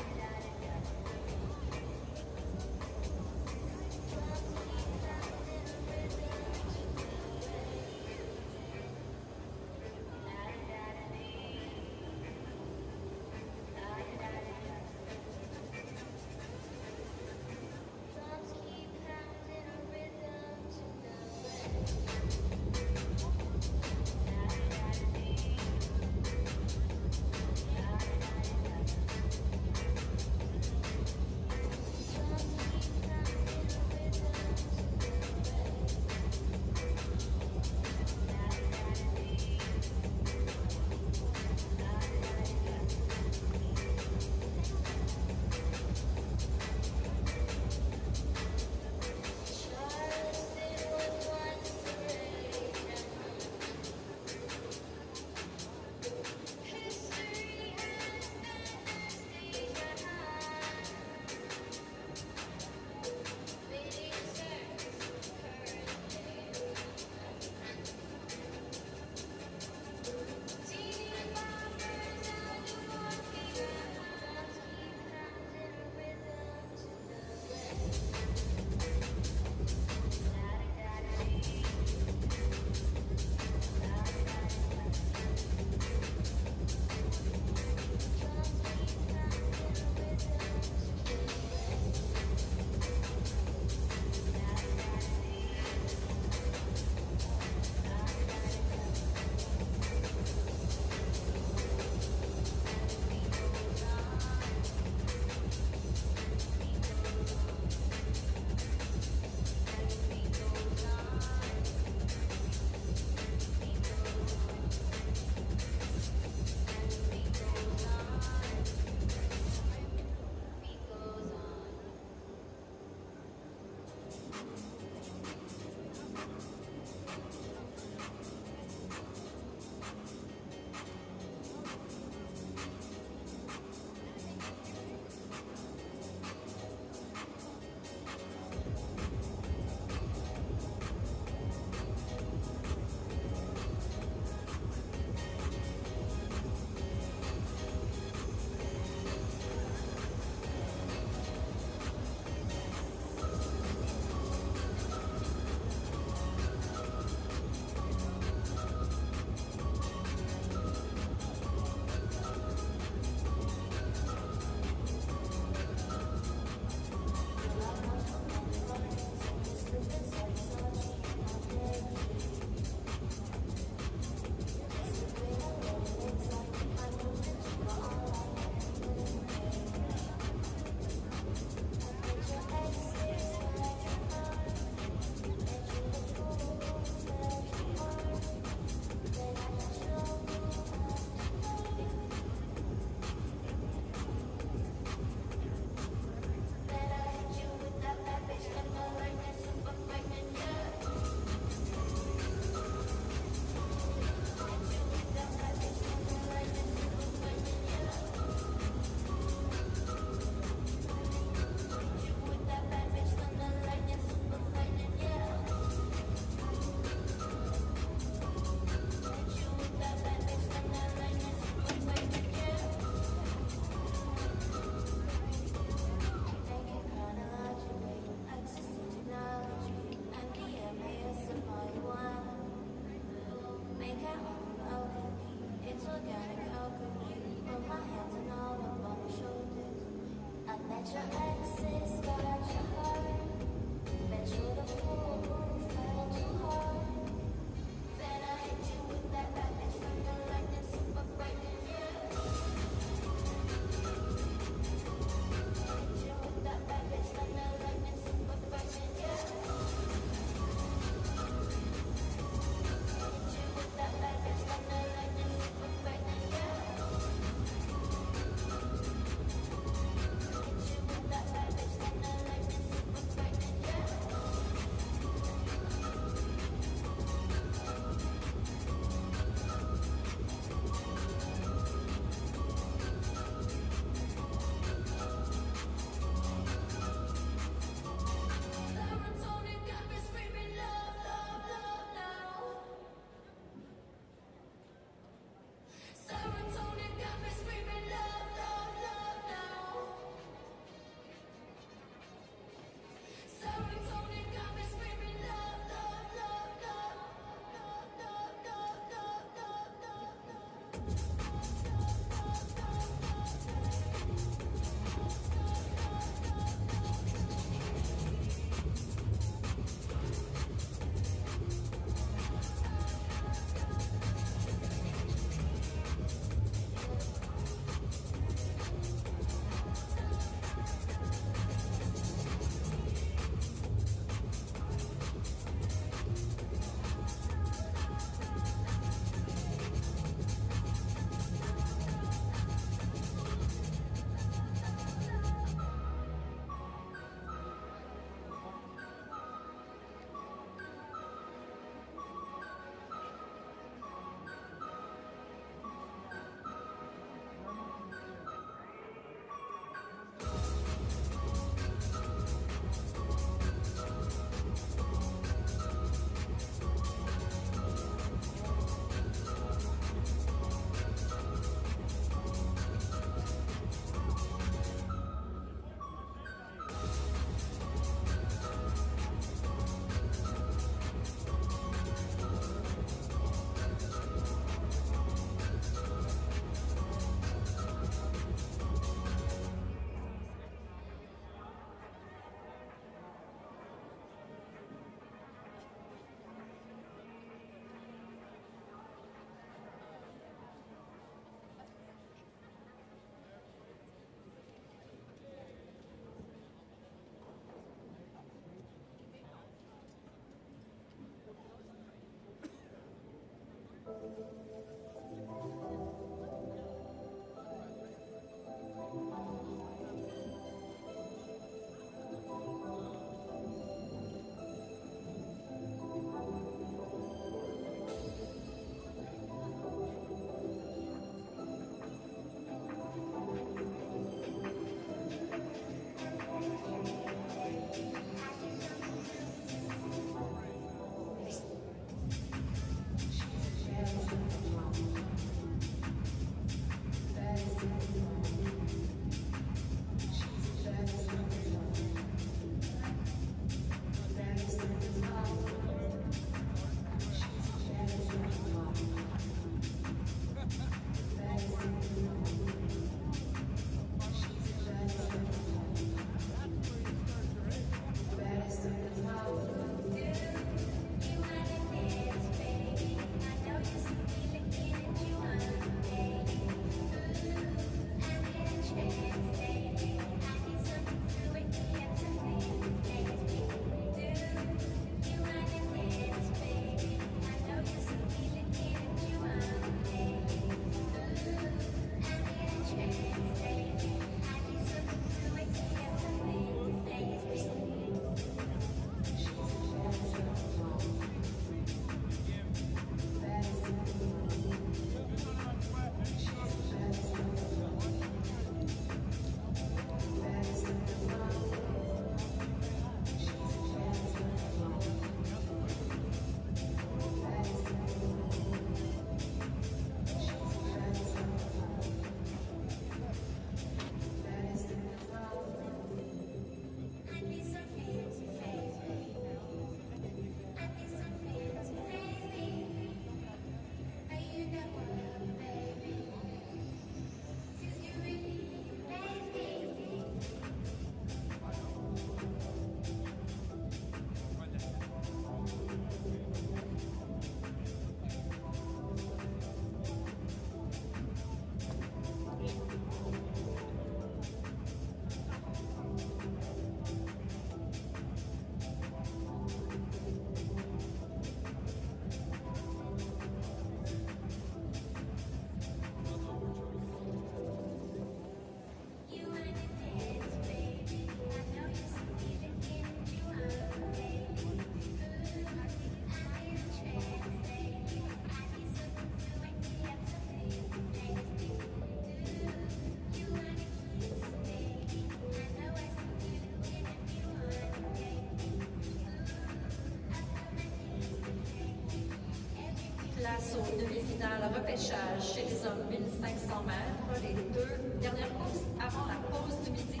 place aux demi-finales repêchage chez les hommes 1500 mètres, les deux dernières courses avant la pause du midi.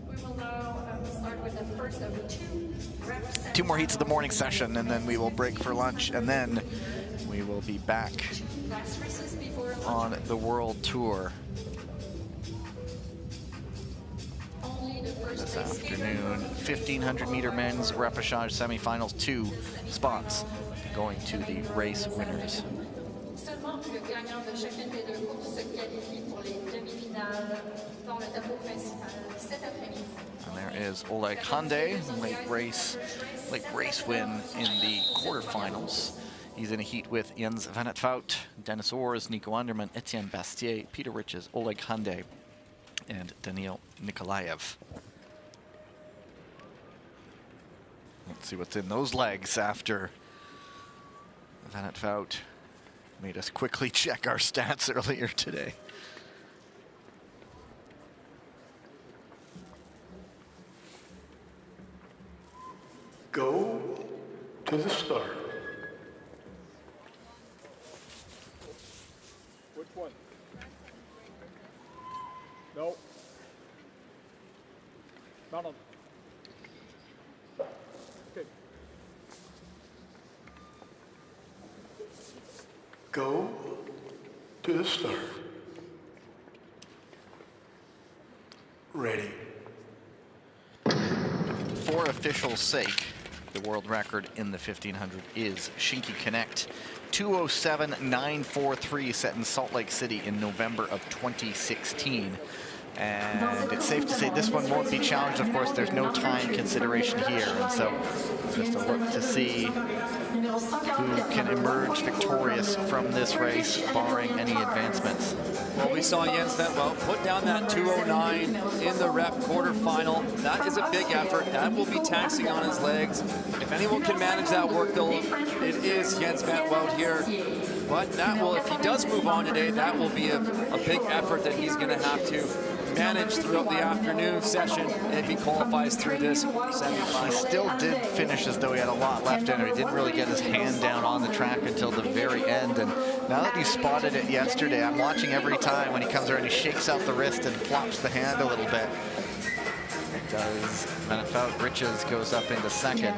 We will now start with the first of Two more heats of the morning session, and then we will break for lunch, and then we will be back on the World Tour this afternoon. 1500 meter men's repechage semifinals, 2 spots going to the race winners. Seulement le gagnant de chacune des deux courses se qualifie pour les demi-finales dans le tableau principal cet après-midi. And there is Oleg Hyundai, late race win in the quarterfinals. He's in a heat with Jens Van 't Vout, Dennis Ors, Nico Underman, Etienne Bastier, Peter Riches, Oleg Hyundai, and Daniil Nikolaev. Let's see what's in those legs after Van 't Vout made us quickly check our stats earlier today. Go to the start. Which one? No. None of them. Okay. Go to the start. Ready. For official's sake, the world record in the 1500 is Shinky Connect 2:07.943, set in Salt Lake City in November of 2016. And it's safe to say this one won't be challenged. Of course, there's no time consideration here. And so just a look to see who can emerge victorious from this race, barring any advancements. Well, we saw Jens Van 't Vout put down that 2:09 in the rep quarterfinal. That is a big effort. That will be taxing on his legs. If anyone can manage that work, though, it is Jens Van 't Vout here. But that will, if he does move on today, that will be a big effort that he's going to have to manage throughout the afternoon session if he qualifies through this semifinal. He still did finish as though he had a lot left in him. He didn't really get his hand down on the track until the very end. And now that you spotted it yesterday, I'm watching every time when he comes around, he shakes out the wrist and flops the hand a little bit. It does. Van 't Vout. Riches goes up into second.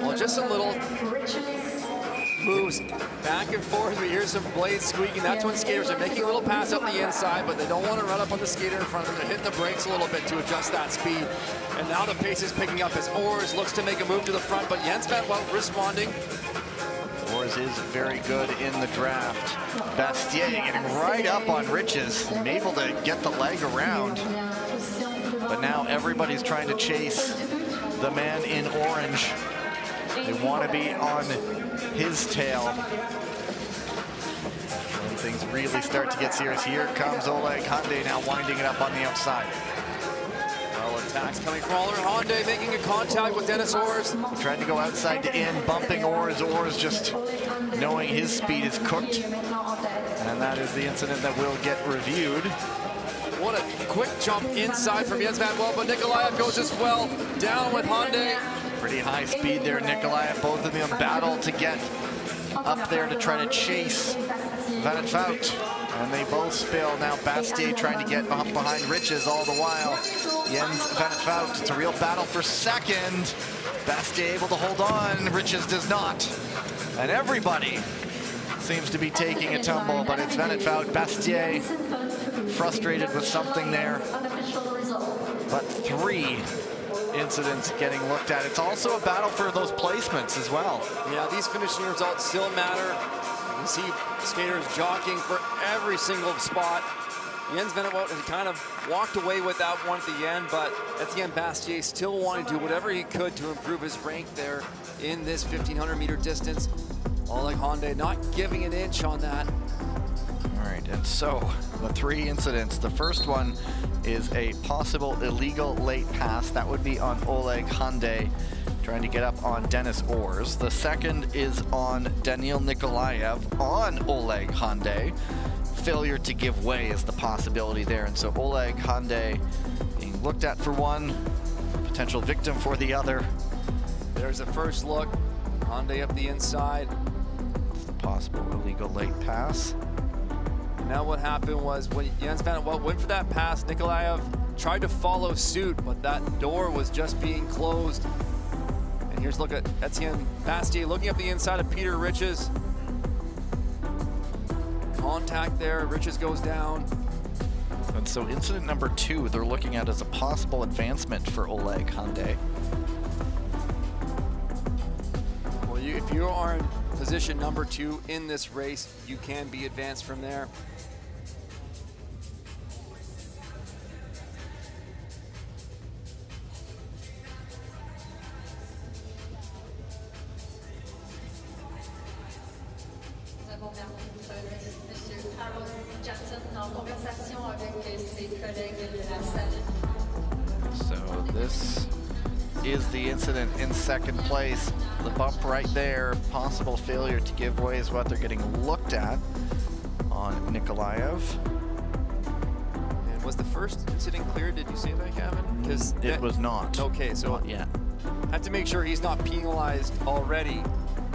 Well, just a little moves back and forth. We hear some blades squeaking. That's when skaters are making a little pass up the inside, but they don't want to run up on the skater in front of them. They're hitting the brakes a little bit to adjust that speed. And now the pace is picking up as Ors looks to make a move to the front, but Jens Van 't Vout responding. Ors is very good in the draft. Bastier getting right up on Riches, and able to get the leg around. But now everybody's trying to chase the man in orange. They want to be on his tail. When things really start to get serious, here comes Oleg Hyundai now winding it up on the outside. Well, attacks coming from Oleg Hyundai, making a contact with Dennis Ors. Trying to go outside to in, bumping Ors. Ors just knowing his speed is cooked. And that is the incident that will get reviewed. What a quick jump inside from Jens Van 't Vout, but Nikolaev goes as well. Down with Hyundai. Pretty high speed there, Nikolaev. Both of them battle to get up there to try to chase Van 't Vout. And they both spill. Now Bastier trying to get up behind Riches all the while. Jens Van 't Vout. It's a real battle for second. Bastier able to hold on. Riches does not. And everybody seems to be taking a tumble, but it's Van 't Vout. Bastier frustrated with something there. But 3 incidents getting looked at. It's also a battle for those placements as well. Yeah, these finishing results still matter. You see skaters jockeying for every single spot. Jens Van 't Vout has kind of walked away with that one at the end, but Etienne Bastier still wanted to do whatever he could to improve his rank there in this 1500 meter distance. Oleg Hyundai not giving an inch on that. All right, and so the 3 incidents. The first one is a possible illegal late pass. That would be on Oleg Hyundai trying to get up on Dennis Ors. The second is on Daniil Nikolaev on Oleg Hyundai. Failure to give way is the possibility there. And so Oleg Hyundai being looked at for one, potential victim for the other. There's a first look. Hyundai up the inside. possible illegal late pass. Now what happened was when Jens van Wout went for that pass, Nikolaev tried to follow suit, but that door was just being closed. And here's a look at Etienne Bastier looking up the inside of Peter Riches. Contact there, Riches goes down. And so incident number 2, they're looking at as a possible advancement for Oleg Hyundai. Well, if you are in position number 2 in this race, you can be advanced from there. So this is the incident in second place. The bump right there, possible failure to give way is what they're getting looked at on Nikolaev. And was the first incident cleared? Did you say that, Gavin? Because it was not. Okay, so Not yet. have to make sure he's not penalized already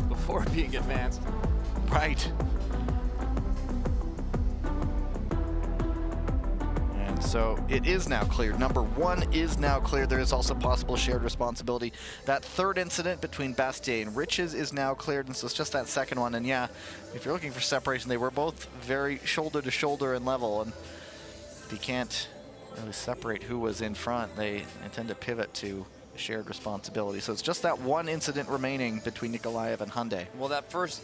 before being advanced. Right. So it is now cleared. Number 1 is now cleared. There is also possible shared responsibility. That third incident between Bastier and Riches is now cleared, and so it's just that second one. And yeah, if you're looking for separation, they were both very shoulder to shoulder and level, and if you can't really separate who was in front, they intend to pivot to shared responsibility. So it's just that one incident remaining between Nikolaev and Hyundai. Well, that first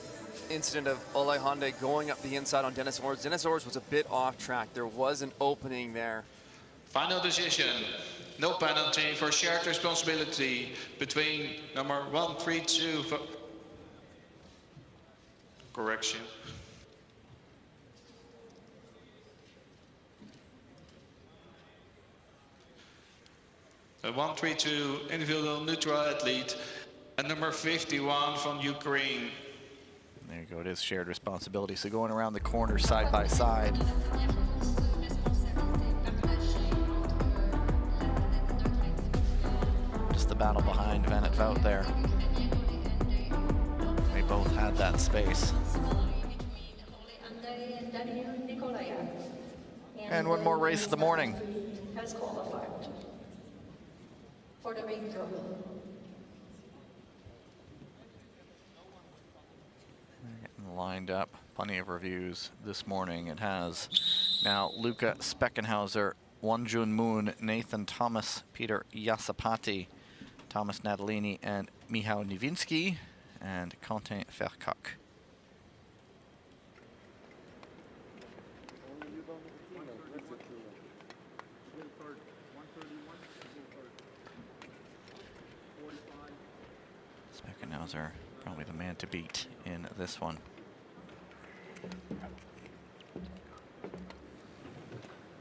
incident of Oleg Hyundai going up the inside on Dennis Ors. Dennis Ors was a bit off track. There was an opening there. Final decision. No penalty for shared responsibility between number 132. Correction. The 132 individual neutral athlete and number 51 from Ukraine. There you go, it is shared responsibility. So going around the corner side by side. Just the battle behind Van at Wout there. They both had that space. And one more race of the morning. Has qualified for the main draw. Lined up, plenty of reviews this morning. It has now Luca Speckenhauser, Wonjun Moon, Nathan Thomas, Peter Jasapati, Thomas Natalini, and Michał Niewinski, and Quentin Vercock. Speckenhauser, probably the man to beat in this one.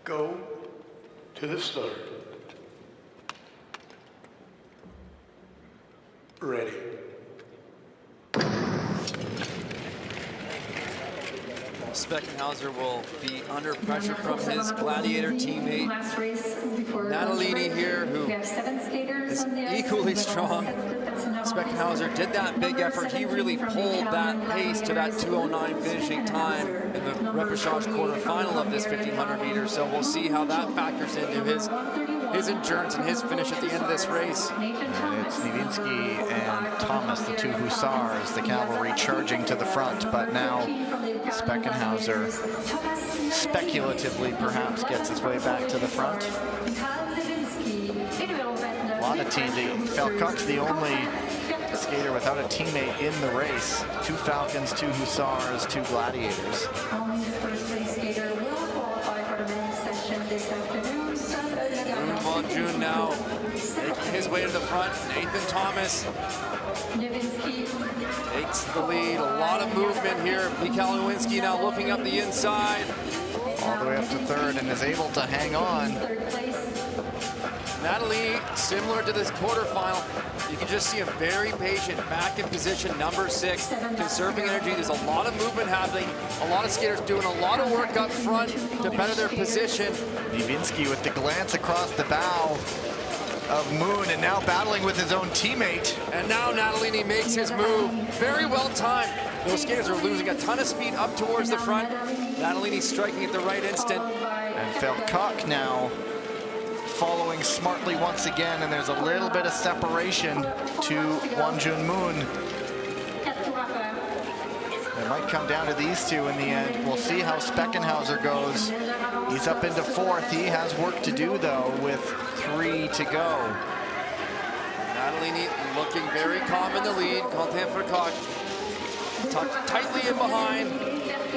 Go to the start. Ready. Speckenhauser will be under pressure from his gladiator teammate Natalini here, who is equally strong. Speckenhauser did that big effort. He really pulled that pace to that 2:09 finishing time in the repechage quarterfinal of this 1500 meters. So we'll see how that factors into his endurance and his finish at the end of this race. And it's Niewinski and Thomas, the two hussars, the cavalry charging to the front, but now Speckenhauser speculatively perhaps gets his way back to the front. A lot of teams. Falcock's the only skater without a teammate in the race. 2 Falcons, 2 Hussars, 2 Gladiators. Only the first place skater will qualify for the main session this afternoon. Wonjun now making his way to the front. Nathan Thomas takes the lead. A lot of movement here. Michał Niewinski now looking up the inside. All the way up to third and is able to hang on. Natalie, similar to this quarterfinal, you can just see him very patient, back in position, number 6, conserving energy. There's a lot of movement happening. A lot of skaters doing a lot of work up front to better their position. Niewinski with the glance across the bow. of Moon, and now battling with his own teammate. And now Natalini makes his move. Very well timed. Those skaters are losing a ton of speed up towards the front. Natalini striking at the right instant. And Felcock now following smartly once again, and there's a little bit of separation to Wonjun Moon. It might come down to these two in the end. We'll see how Speckenhauser goes. He's up into fourth. He has work to do, though, with 3 to go. Natalini looking very calm in the lead. Quentin Felcock tucked tightly in behind.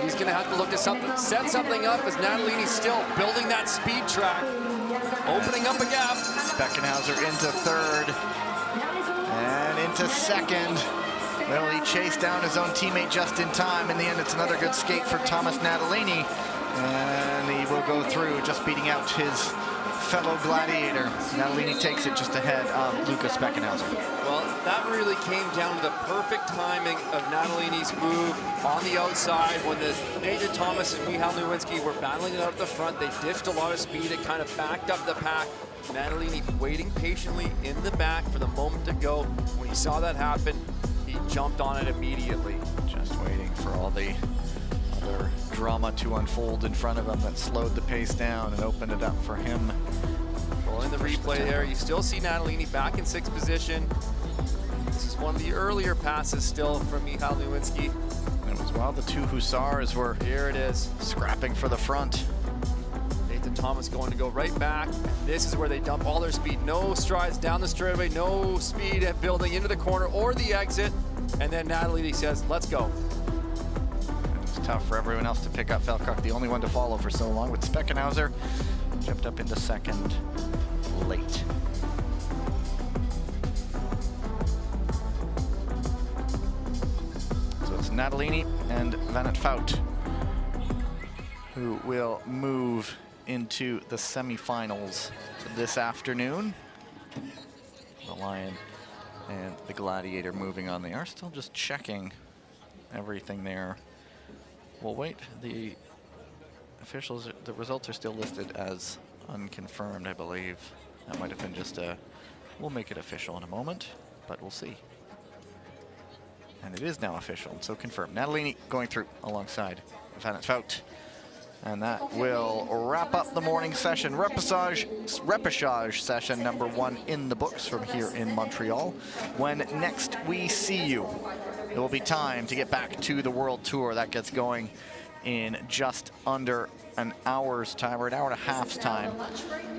He's going to have to look to set something up as Natalini's still building that speed track, opening up a gap. Speckenhauser into third and into second. Well, he chased down his own teammate just in time. In the end, it's another good skate for Thomas Natalini, and he will go through, just beating out his fellow gladiator. Natalini takes it just ahead of Lucas Speckenhauser. Well, that really came down to the perfect timing of Natalini's move on the outside when the Nathan Thomas and Michal Nowinski were battling it out at the front. They ditched a lot of speed. It kind of backed up the pack. Natalini waiting patiently in the back for the moment to go. When he saw that happen, he jumped on it immediately. Just waiting for all the other drama to unfold in front of him that slowed the pace down and opened it up for him. Well, in the replay there, you still see Natalini back in 6th position. This is one of the earlier passes still from Michal Nowinski. It was while the 2 Hussars were Here it is. scrapping for the front. Nathan Thomas going to go right back. This is where they dump all their speed. No strides down the straightaway, no speed at building into the corner or the exit. And then Natalini says, let's go. It was tough for everyone else to pick up. Felcock, the only one to follow for so long, with Speckenhauser jumped up into second late. So it's Natalini and Van 't Fout who will move into the semifinals this afternoon. The Lion and the Gladiator moving on. They are still just checking everything there. We'll wait. The officials, the results are still listed as unconfirmed, I believe. That might have been just a, we'll make it official in a moment, but we'll see. And it is now official, so confirmed. Natalini going through alongside Van 't Fout. And that will wrap up the morning session. Repechage session number 1 in the books from here in Montreal. When next we see you, it will be time to get back to the World Tour. That gets going in just under an hour's time, or an hour and a half's time,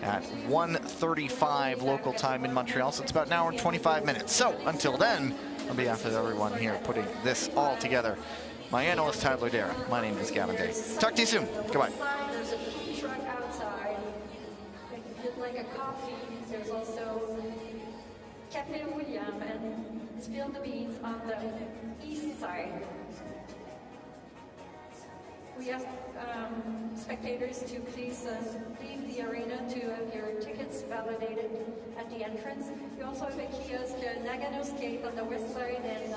at 1:35 local time in Montreal. So it's about an hour and 25 minutes. So until then, on behalf of everyone here putting this all together, my analyst, Tyler Dara. My name is Gavin Day. Talk to you soon. Goodbye. There's a food truck outside. If you'd like a coffee, there's also Cafe William and Spill the Beans on the east side. We ask spectators to please leave the arena to have your tickets validated at the entrance. We also have a kiosk, Nagano Skate on the west side, and